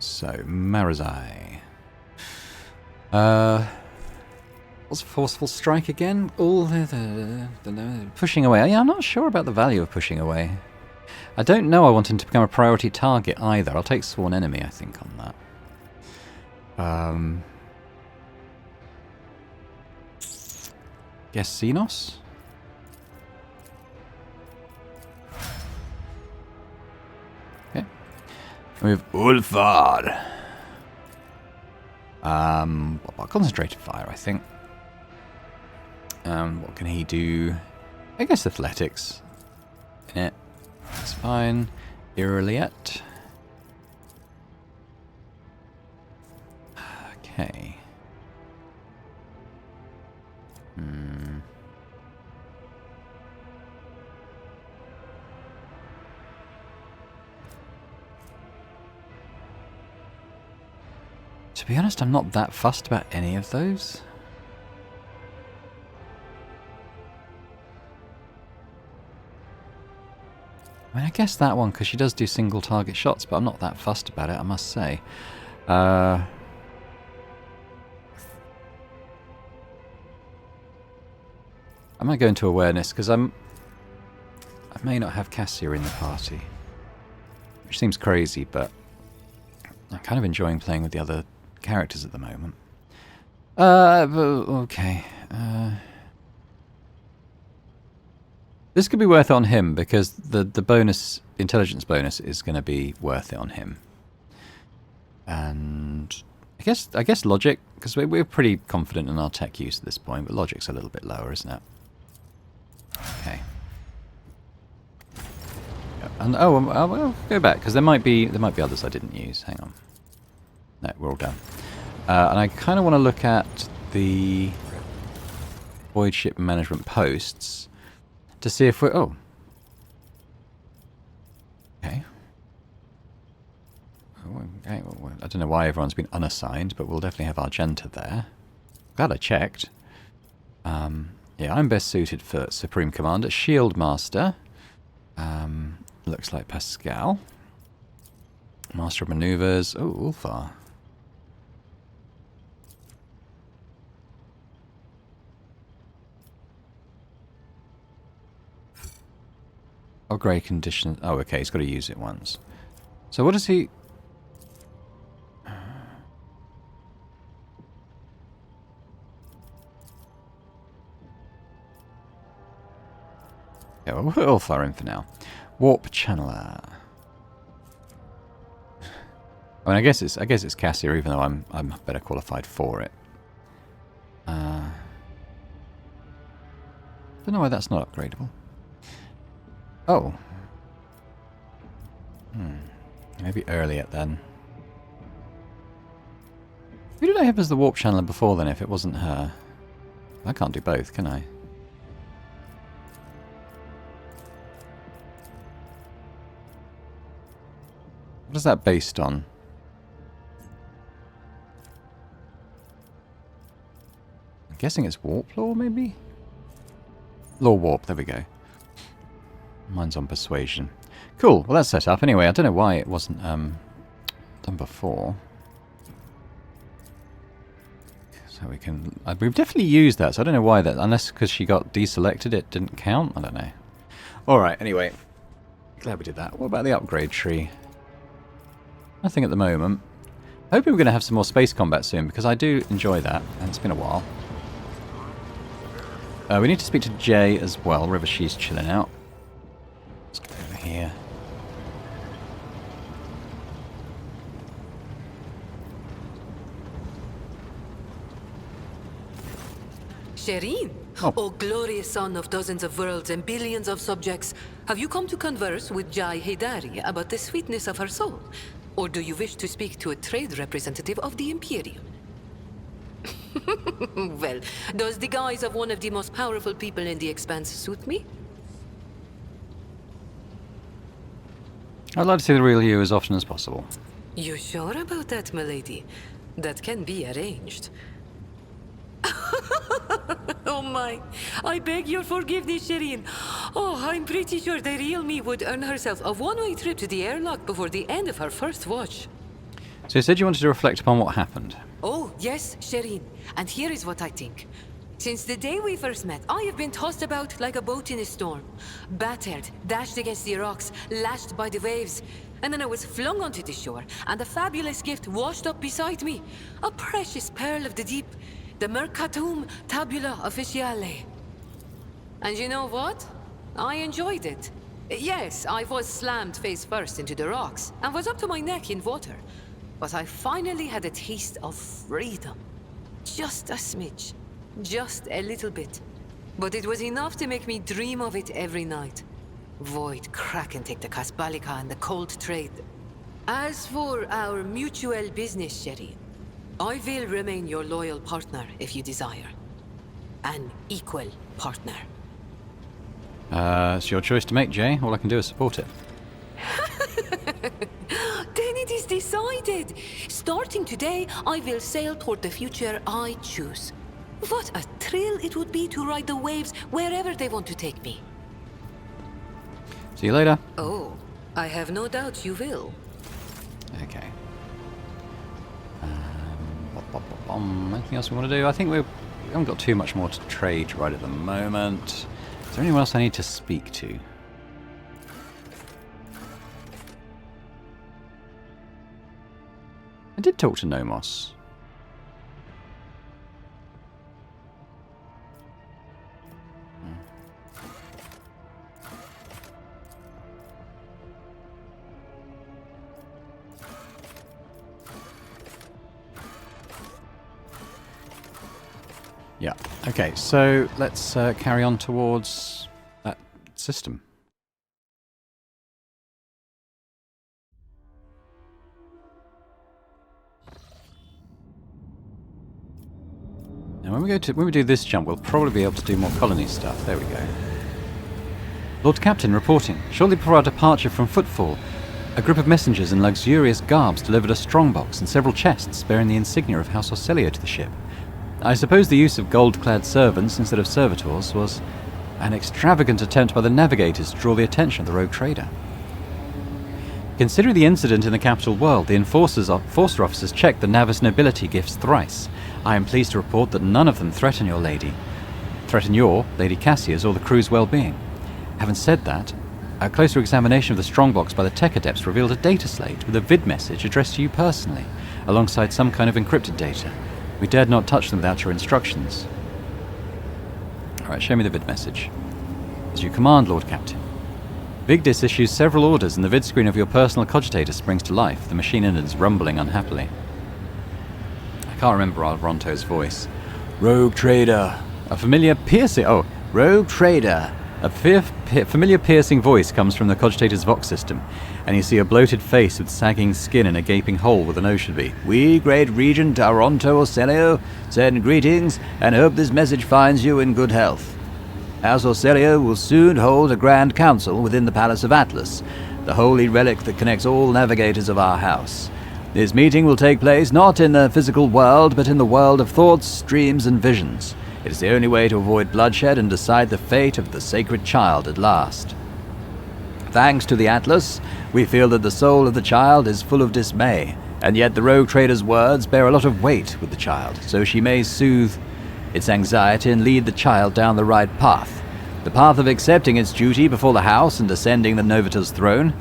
Speaker 1: So, Marazai. What's Forceful Strike again? All the pushing away. Yeah, I'm not sure about the value of pushing away. I don't know I want him to become a priority target either. I'll take Sworn Enemy, I think, on that. Guess Xenos? Okay. We have Ulfar. Concentrated Fire, I think. What can he do? I guess Athletics. In it. That's fine. Ireliet. Okay. To be honest, I'm not that fussed about any of those. I mean, I guess that one, because she does do single target shots, but I'm not that fussed about it, I must say. I might go into awareness, because I may not have Cassia in the party. Which seems crazy, but I'm kind of enjoying playing with the other characters at the moment. Okay. This could be worth it on him, because the bonus, intelligence bonus, is going to be worth it on him. And I guess logic, because we're pretty confident in our tech use at this point, but logic's a little bit lower, isn't it? Okay. And I'll go back, because there might be others I didn't use. Hang on. No, we're all done. And I kind of want to look at the void ship management posts to see if we're... Oh. Okay. Okay, well, I don't know why everyone's been unassigned, but we'll definitely have Argenta there. Glad I checked. Yeah, I'm best suited for Supreme Commander. Shield Master. Looks like Pascal. Master of Maneuvers. Oh, Ulfar. Oh, grey condition. Oh, okay, he's got to use it once. So what does he... Yeah, we'll put Ulfar in for now. Warp Channeler. I mean, I guess it's Cassia, even though I'm better qualified for it. Don't know why that's not upgradable. Oh. Maybe earlier then. Who did I have as the Warp Channeler before then, if it wasn't her? I can't do both, can I? What is that based on? I'm guessing it's Warp Law, maybe? Law Warp, there we go. Mine's on Persuasion. Cool, well that's set up. Anyway, I don't know why it wasn't done before. So we can... we've definitely used that, so I don't know why that... Unless because she got deselected, it didn't count? I don't know. Alright, anyway. Glad we did that. What about the upgrade tree? Nothing at the moment. Hoping we're going to have some more space combat soon, because I do enjoy that, and it's been a while. We need to speak to Jay as well, wherever she's chilling out. Let's go over here.
Speaker 6: Shireen, oh glorious son of dozens of worlds and billions of subjects, have you come to converse with Jai Haydari about the sweetness of her soul? Or do you wish to speak to a trade representative of the Imperium? Well, does the guise of one of the most powerful people in the Expanse suit me?
Speaker 1: I'd like to see the real you as often as possible.
Speaker 6: You sure about that, milady? That can be arranged. Oh my, I beg your forgiveness, Shireen. Oh, I'm pretty sure the real me would earn herself a one-way trip to the airlock before the end of her first watch.
Speaker 1: So you said you wanted to reflect upon what happened.
Speaker 6: Oh, yes, Shireen. And here is what I think. Since the day we first met, I have been tossed about like a boat in a storm. Battered, dashed against the rocks, lashed by the waves. And then I was flung onto the shore, and a fabulous gift washed up beside me. A precious pearl of the deep. The Mercatum Tabula Officiale. And you know what? I enjoyed it. Yes, I was slammed face first into the rocks, and was up to my neck in water. But I finally had a taste of freedom. Just a smidge. Just a little bit. But it was enough to make me dream of it every night. Void, crack and take the Kasbalika and the cold trade. As for our mutual business, Sherry, I will remain your loyal partner if you desire. An equal partner.
Speaker 1: It's your choice to make, Jay. All I can do is support it.
Speaker 6: Then it is decided. Starting today, I will sail toward the future I choose. What a thrill it would be to ride the waves wherever they want to take me.
Speaker 1: See you later.
Speaker 6: Oh, I have no doubt you will.
Speaker 1: Okay. Anything else we want to do? I think we haven't got too much more to trade right at the moment. Is there anyone else I need to speak to? I did talk to Nomos. Yeah. Okay, so let's carry on towards that system. Now, when we do this jump, we'll probably be able to do more colony stuff. There we go. Lord Captain reporting. Shortly before our departure from Footfall, a group of messengers in luxurious garbs delivered a strongbox and several chests bearing the insignia of House Orcelio to the ship. I suppose the use of gold-clad servants instead of servitors was an extravagant attempt by the navigators to draw the attention of the rogue trader. Considering the incident in the capital world, the enforcer officers checked the Navis nobility gifts thrice. I am pleased to report that none of them threaten your, Lady Cassia's, or the crew's well-being. Having said that, a closer examination of the strongbox by the tech adepts revealed a data slate with a vid message addressed to you personally, alongside some kind of encrypted data. We dared not touch them without your instructions. Alright, show me the vid message. As you command, Lord Captain. Vigdis issues several orders and the vid screen of your personal cogitator springs to life, the machine innards rumbling unhappily. I can't remember Ronto's voice. Rogue trader. A familiar piercing... Oh, rogue trader. A familiar piercing voice comes from the cogitator's vox system, and you see a bloated face with sagging skin and a gaping hole where the nose should be. We, great Regent Aronto Orcelio, send greetings and hope this message finds you in good health. House Orcelio will soon hold a grand council within the Palace of Atlas, the holy relic that connects all navigators of our house. This meeting will take place not in the physical world, but in the world of thoughts, dreams, and visions. It is the only way to avoid bloodshed and decide the fate of the sacred child at last. Thanks to the Atlas, we feel that the soul of the child is full of dismay, and yet the rogue trader's words bear a lot of weight with the child, so she may soothe its anxiety and lead the child down the right path. The path of accepting its duty before the house and ascending the Novator's throne.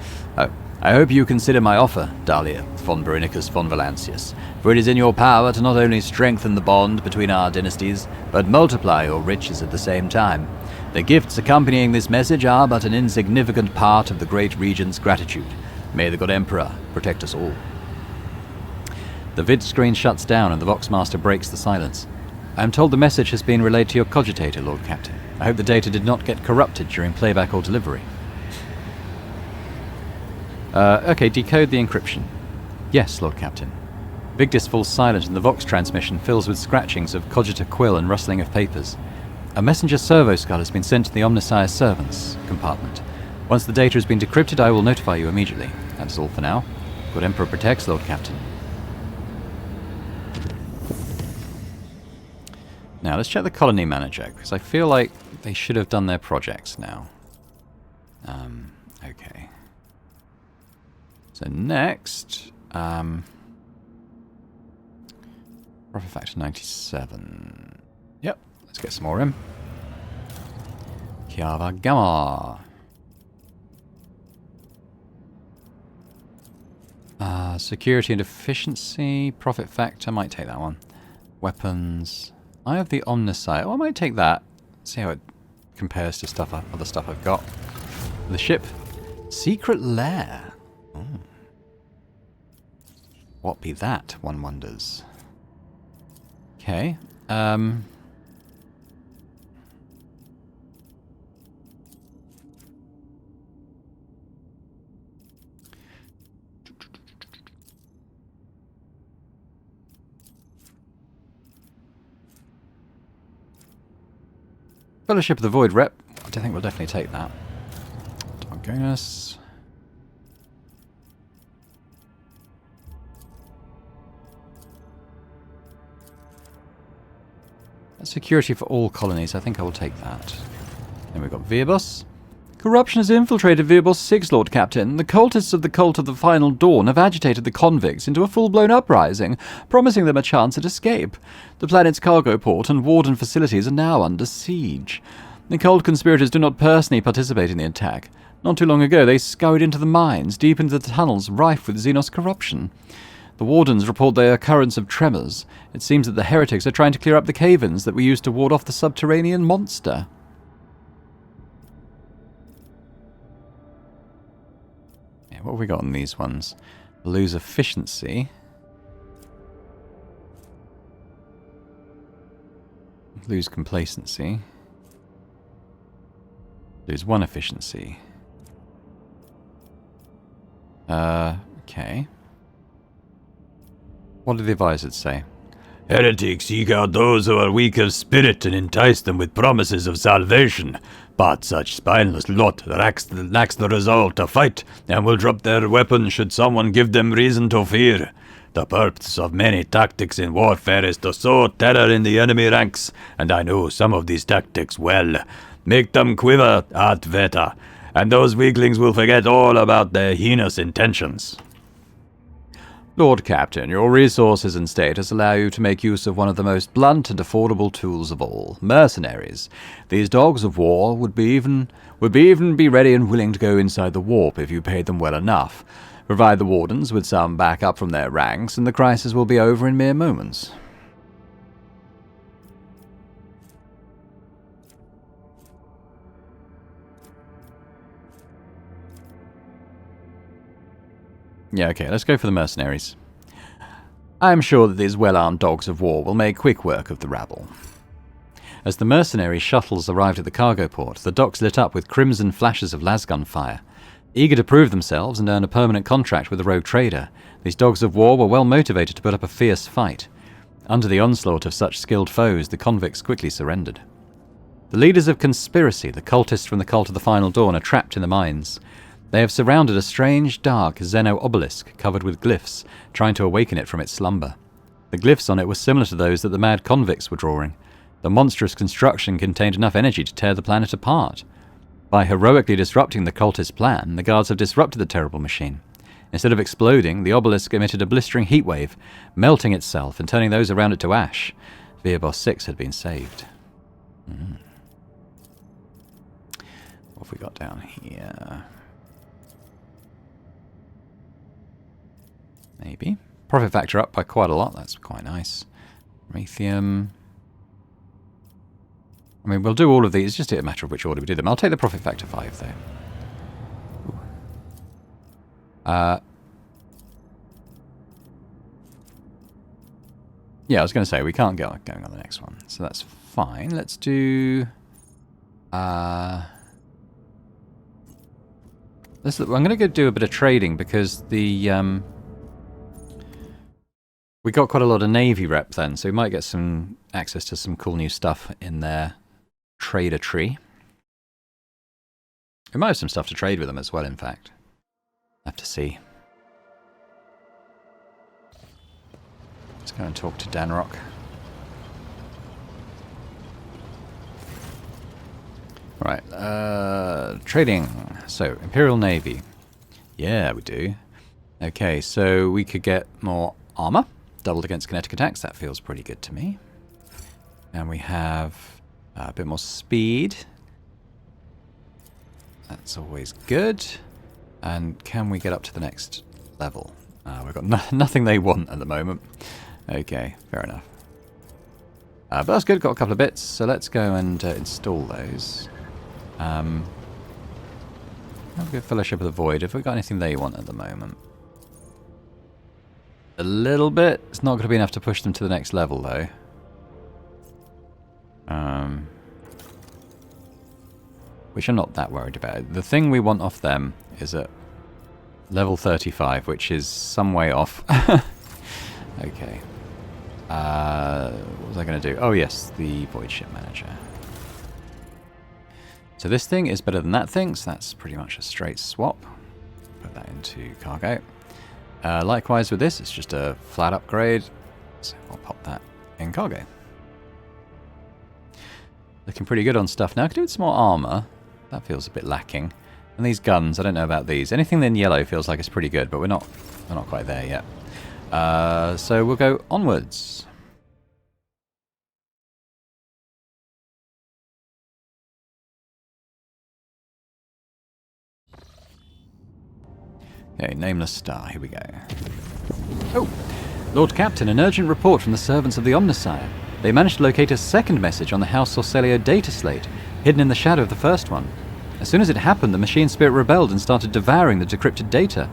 Speaker 1: I hope you consider my offer, Dahlia von Berinicus von Valancius, for it is in your power to not only strengthen the bond between our dynasties, but multiply your riches at the same time. The gifts accompanying this message are but an insignificant part of the great Regent's gratitude. May the God Emperor protect us all. The vid screen shuts down and the Voxmaster breaks the silence. I am told the message has been relayed to your cogitator, Lord Captain. I hope the data did not get corrupted during playback or delivery. Okay, decode the encryption. Yes, Lord Captain. Vigdis falls silent and the Vox transmission fills with scratchings of cogita quill and rustling of papers. A messenger servo skull has been sent to the Omnissiah's servants compartment. Once the data has been decrypted, I will notify you immediately. That is all for now. Good Emperor protects, Lord Captain. Now, let's check the colony manager, because I feel like they should have done their projects now. Okay. So next, profit factor 97. Yep, let's get some more in. Kiava Gamma. Security and efficiency, profit factor, might take that one. Weapons. I have the Omnissiah. Oh, I might take that. See how it compares to other stuff I've got. The ship. Secret lair. Oh. What be that, one wonders. Okay. Fellowship of the Void rep. I think we'll definitely take that. Dargonus. Security for all colonies. I think I will take that. Then we've got Virbos. Corruption has infiltrated Virbos 6, Lord Captain. The cultists of the Cult of the Final Dawn have agitated the convicts into a full-blown uprising, promising them a chance at escape. The planet's cargo port and warden facilities are now under siege. The cult conspirators do not personally participate in the attack. Not too long ago, they scurried into the mines, deep into the tunnels rife with Xenos corruption. The wardens report the occurrence of tremors. It seems that the heretics are trying to clear up the cave-ins that were used to ward off the subterranean monster. Yeah, what have we got on these ones? Lose efficiency. Lose complacency. Lose 1 efficiency. Okay. What did the advisors say?
Speaker 7: Heretics seek out those who are weak of spirit and entice them with promises of salvation. But such spineless lot lacks the resolve to fight, and will drop their weapons should someone give them reason to fear. The purpose of many tactics in warfare is to sow terror in the enemy ranks, and I know some of these tactics well. Make them quiver, at Veta, and those weaklings will forget all about their heinous intentions.
Speaker 1: Lord Captain, your resources and status allow you to make use of one of the most blunt and affordable tools of all, mercenaries. These dogs of war would even be ready and willing to go inside the warp if you paid them well enough. Provide the wardens with some backup from their ranks, and the crisis will be over in mere moments. Yeah, okay, let's go for the mercenaries. I am sure that these well-armed dogs of war will make quick work of the rabble. As the mercenary shuttles arrived at the cargo port, the docks lit up with crimson flashes of lasgun fire. Eager to prove themselves and earn a permanent contract with a rogue trader, these dogs of war were well motivated to put up a fierce fight. Under the onslaught of such skilled foes, the convicts quickly surrendered. The leaders of conspiracy, the cultists from the Cult of the Final Dawn, are trapped in the mines. They have surrounded a strange, dark Xeno obelisk covered with glyphs, trying to awaken it from its slumber. The glyphs on it were similar to those that the mad convicts were drawing. The monstrous construction contained enough energy to tear the planet apart. By heroically disrupting the cultist plan, the guards have disrupted the terrible machine. Instead of exploding, the obelisk emitted a blistering heatwave, melting itself and turning those around it to ash. Virbos 6 had been saved. What have we got down here? Maybe. Profit factor up by quite a lot. That's quite nice. Promethium. I mean, we'll do all of these. It's just a matter of which order we do them. I'll take the profit factor 5, though. Yeah, I was going to say, we can't get going on the next one. So that's fine. Let's do... I'm going to go do a bit of trading because the... We got quite a lot of Navy rep then, so we might get some access to some cool new stuff in their trader tree. We might have some stuff to trade with them as well, in fact. Have to see. Let's go and talk to Danrock. Right, trading. So, Imperial Navy. Yeah, we do. Okay, so we could get more armor. Doubled against kinetic attacks, that feels pretty good to me. And we have a bit more speed. That's always good. And can we get up to the next level? We've got nothing they want at the moment. Okay, fair enough. But that's good, got a couple of bits, so let's go and install those. Have a good Fellowship of the Void. Have we got anything they want at the moment? A little bit. It's not going to be enough to push them to the next level, though. Which I'm not that worried about. The thing we want off them is at level 35, which is some way off. Okay. What was I going to do? Oh, yes, the Void Ship Manager. So this thing is better than that thing, so that's pretty much a straight swap. Put that into cargo. Likewise with this, it's just a flat upgrade, so I'll pop that in cargo. Looking pretty good on stuff now. Could do with some more armour. That feels a bit lacking. And these guns, I don't know about these. Anything in yellow feels like it's pretty good, but we're not quite there yet. So we'll go onwards. Okay, nameless star. Here we go. Oh, Lord Captain, an urgent report from the servants of the Omnissiah. They managed to locate a second message on the House Sorcelio data slate, hidden in the shadow of the first one. As soon as it happened, the machine spirit rebelled and started devouring the decrypted data.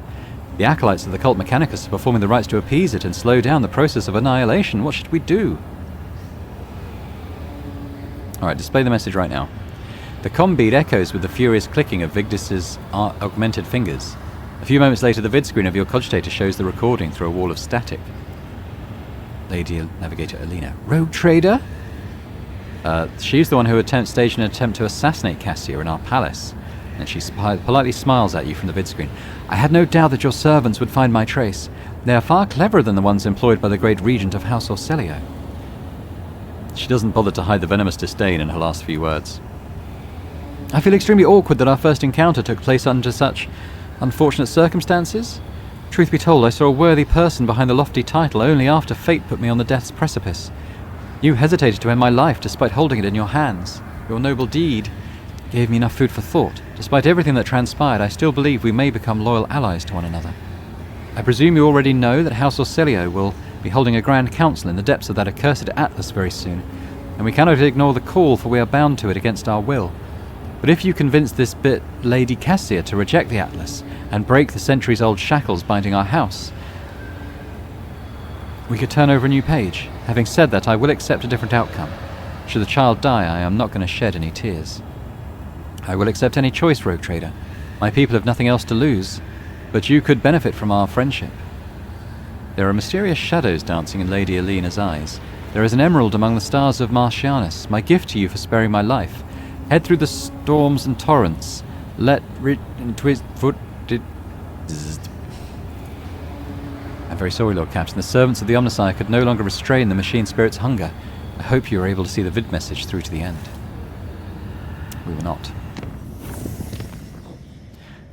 Speaker 1: The acolytes of the cult Mechanicus are performing the rites to appease it and slow down the process of annihilation. What should we do? Alright, display the message right now. The comm bead echoes with the furious clicking of Vigdis's augmented fingers. A few moments later, the vid screen of your cogitator shows the recording through a wall of static. Lady Navigator Alina. Rogue trader? She's the one who staged an attempt to assassinate Cassia in our palace. And she politely smiles at you from the vid screen. I had no doubt that your servants would find my trace. They are far cleverer than the ones employed by the great regent of House Orcelio. She doesn't bother to hide the venomous disdain in her last few words. I feel extremely awkward that our first encounter took place under such unfortunate circumstances. Truth be told, I saw a worthy person behind the lofty title only after fate put me on the death's precipice. You hesitated to end my life despite holding it in your hands. Your noble deed gave me enough food for thought. Despite everything that transpired, I still believe we may become loyal allies to one another. I presume you already know that House Orcelio will be holding a grand council in the depths of that accursed Atlas very soon, and we cannot ignore the call, for we are bound to it against our will. But if you convince this bit Lady Cassia to reject the Atlas and break the centuries-old shackles binding our house, we could turn over a new page. Having said that, I will accept a different outcome. Should the child die, I am not going to shed any tears. I will accept any choice, Rogue Trader. My people have nothing else to lose, but you could benefit from our friendship. There are mysterious shadows dancing in Lady Alina's eyes. There is an emerald among the stars of Martianus, my gift to you for sparing my life. Head through the storms and torrents. Let twist foot. I'm very sorry, Lord Captain. The servants of the Omnissiah could no longer restrain the machine spirit's hunger. I hope you were able to see the vid message through to the end. We were not.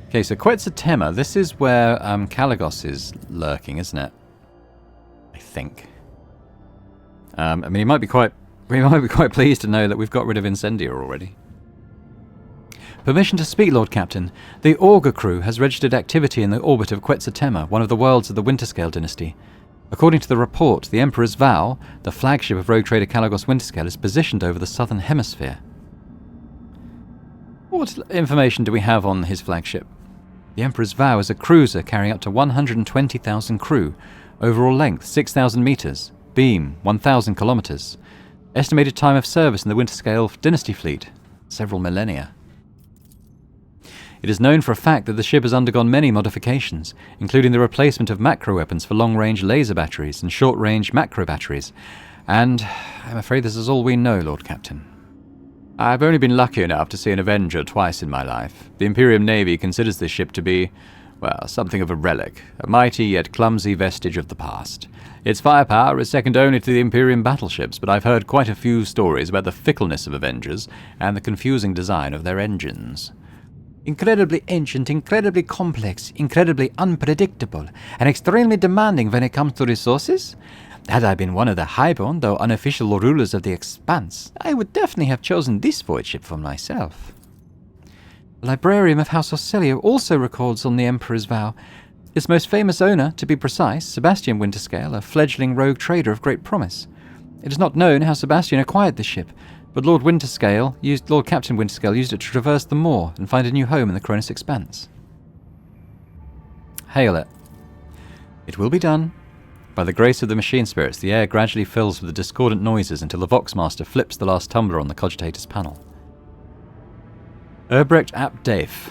Speaker 1: Okay, so Quetzaltema. This is where Kalagos is lurking, isn't it? I think. I mean, he might be quite pleased to know that we've got rid of Incendia already. Permission to speak, Lord Captain. The Augur crew has registered activity in the orbit of Quetzaltema, one of the worlds of the Winterscale dynasty. According to the report, the Emperor's Vow, the flagship of rogue trader Kalagos Winterscale, is positioned over the southern hemisphere. What information do we have on his flagship? The Emperor's Vow is a cruiser carrying up to 120,000 crew, overall length 6,000 meters, beam 1,000 kilometers. Estimated time of service in the Winterscale dynasty fleet, several millennia. It is known for a fact that the ship has undergone many modifications, including the replacement of macro weapons for long-range laser batteries and short-range macro batteries. And I'm afraid this is all we know, Lord Captain. I've only been lucky enough to see an Avenger twice in my life. The Imperium Navy considers this ship to be, well, something of a relic, a mighty yet clumsy vestige of the past. Its firepower is second only to the Imperium battleships, but I've heard quite a few stories about the fickleness of Avengers and the confusing design of their engines. Incredibly ancient, incredibly complex, incredibly unpredictable, and extremely demanding when it comes to resources? Had I been one of the highborn, though unofficial rulers of the Expanse, I would definitely have chosen this void ship for myself. The Librarium of House Orcelio also records on the Emperor's Vow. Its most famous owner, to be precise, Sebastian Winterscale, a fledgling rogue trader of great promise. It is not known how Sebastian acquired this ship, but Lord Captain Winterscale used it to traverse the moor and find a new home in the Cronus Expanse. Hail it. It will be done. By the grace of the machine spirits, the air gradually fills with the discordant noises until the Voxmaster flips the last tumbler on the cogitator's panel. Urbrecht ap Deif.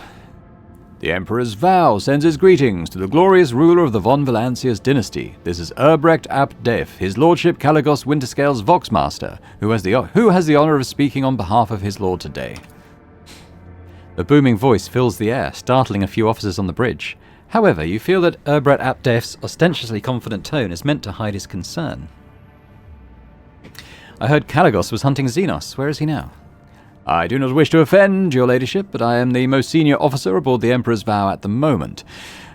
Speaker 1: The Emperor's Vow sends his greetings to the glorious ruler of the von Valancius dynasty. This is Urbrecht ap Deif, his lordship Kalagos Winterscale's Voxmaster, who has the honor of speaking on behalf of his lord today. The booming voice fills the air, startling a few officers on the bridge. However, you feel that Urbrecht ap Deif's ostentatiously confident tone is meant to hide his concern. I heard Kalagos was hunting Xenos. Where is he now? I do not wish to offend your ladyship, but I am the most senior officer aboard the Emperor's Vow at the moment.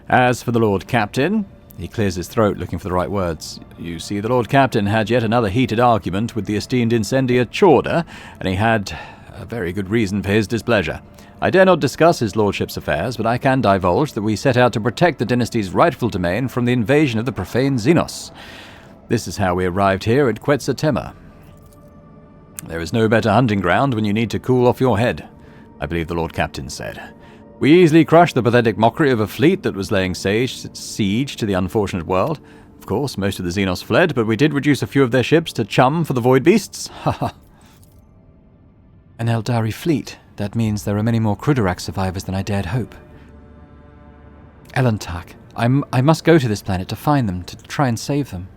Speaker 1: As for the Lord Captain... He clears his throat, looking for the right words. You see, the Lord Captain had yet another heated argument with the esteemed incendiar Chorda, and he had a very good reason for his displeasure. I dare not discuss his lordship's affairs, but I can divulge that we set out to protect the dynasty's rightful domain from the invasion of the profane Xenos. This is how we arrived here at Quetzaltema. There is no better hunting ground when you need to cool off your head, I believe the Lord Captain said. We easily crushed the pathetic mockery of a fleet that was laying siege to the unfortunate world. Of course, most of the Xenos fled, but we did reduce a few of their ships to chum for the Void Beasts. Haha. An Eldari fleet. That means there are many more Krudorak survivors than I dared hope. Elantak, I must go to this planet to find them, to try and save them.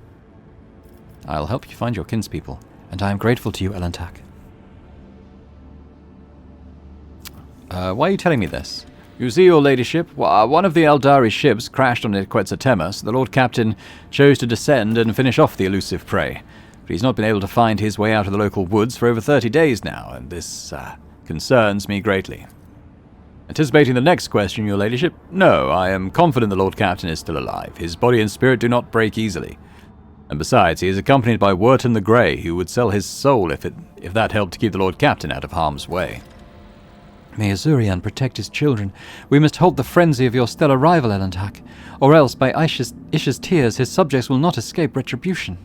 Speaker 1: I'll help you find your kinspeople, and I am grateful to you, Elantak. Why are you telling me this? You see, your ladyship, one of the Eldari ships crashed on Quetzaltema, so the Lord Captain chose to descend and finish off the elusive prey. But he's not been able to find his way out of the local woods for over 30 days now, and this concerns me greatly. Anticipating the next question, your ladyship, no, I am confident the Lord Captain is still alive. His body and spirit do not break easily. And besides, he is accompanied by Wurton the Grey, who would sell his soul if that helped to keep the Lord Captain out of harm's way. May Azurian protect his children. We must halt the frenzy of your stellar rival, Elantak, or else by Isha's tears his subjects will not escape retribution.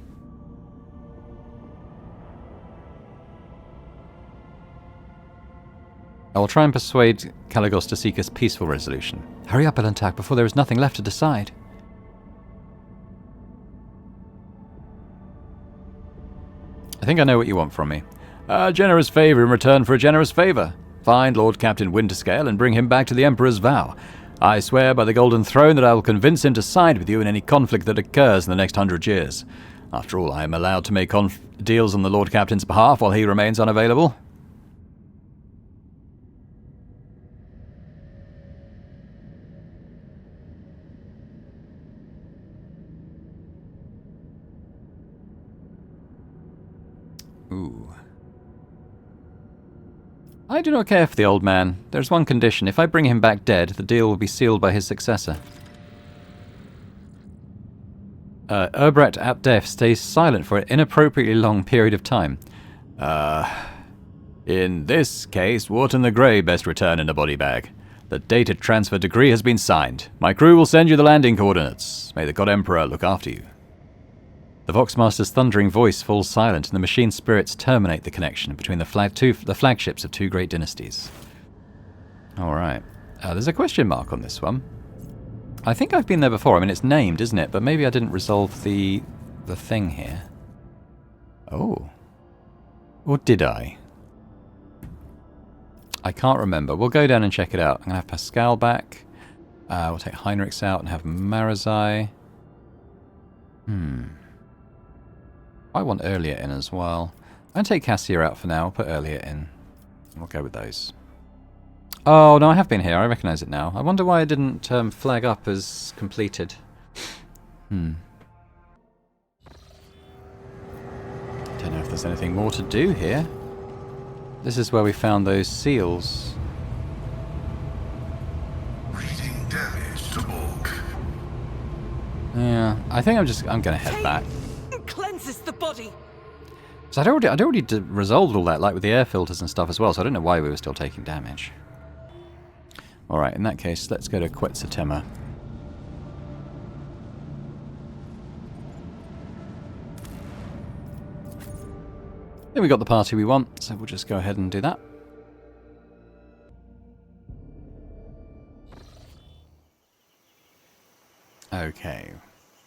Speaker 1: I will try and persuade Caligos to seek a peaceful resolution. Hurry up, Elantak, before there is nothing left to decide. I think I know what you want from me. A generous favour in return for a generous favour. Find Lord Captain Winterscale and bring him back to the Emperor's Vow. I swear by the Golden Throne that I will convince him to side with you in any conflict that occurs in the next 100 years. After all, I am allowed to make deals on the Lord Captain's behalf while he remains unavailable. Ooh. I do not care for the old man. There's one condition. If I bring him back dead, the deal will be sealed by his successor. Urbrat Apdef stays silent for an inappropriately long period of time. In this case, Wurton the Grey best return in a body bag. The data transfer decree has been signed. My crew will send you the landing coordinates. May the God Emperor look after you. The Voxmaster's thundering voice falls silent, and the machine spirits terminate the connection between the flagships of two great dynasties. Alright. There's a question mark on this one. I think I've been there before. I mean, it's named, isn't it? But maybe I didn't resolve the thing here. Oh. Or did I? I can't remember. We'll go down and check it out. I'm going to have Pascal back. We'll take Heinrichs out and have Marazai. I want earlier in as well. I'm going to take Cassia out for now. I'll put earlier in. We'll go with those. Oh, no, I have been here. I recognise it now. I wonder why it didn't flag up as completed. Don't know if there's anything more to do here. This is where we found those seals.
Speaker 8: Reading damage to bulk.
Speaker 1: Yeah, I think I'm going to head back.
Speaker 4: Cleanses the body.
Speaker 1: So I'd already resolved all that, like with the air filters and stuff as well, so I don't know why we were still taking damage. Alright, in that case, let's go to Quetzaltema. Then we got the party we want, so we'll just go ahead and do that. Okay.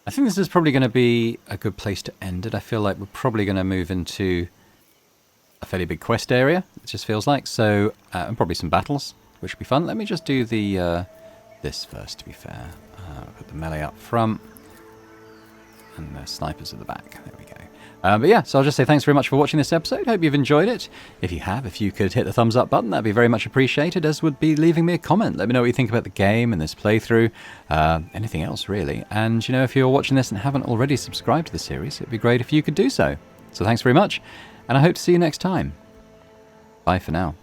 Speaker 1: I think this is probably going to be a good place to end it. I feel like we're probably going to move into a fairly big quest area, it just feels like. So, and probably some battles, which should be fun. Let me just do the this first, to be fair. Put the melee up front, and the snipers at the back. There we go. But yeah, so I'll just say thanks very much for watching this episode. Hope you've enjoyed it. If you have, if you could hit the thumbs up button, that'd be very much appreciated, as would be leaving me a comment. Let me know what you think about the game and this playthrough. Anything else, really. And, you know, if you're watching this and haven't already subscribed to the series, it'd be great if you could do so. So thanks very much, and I hope to see you next time. Bye for now.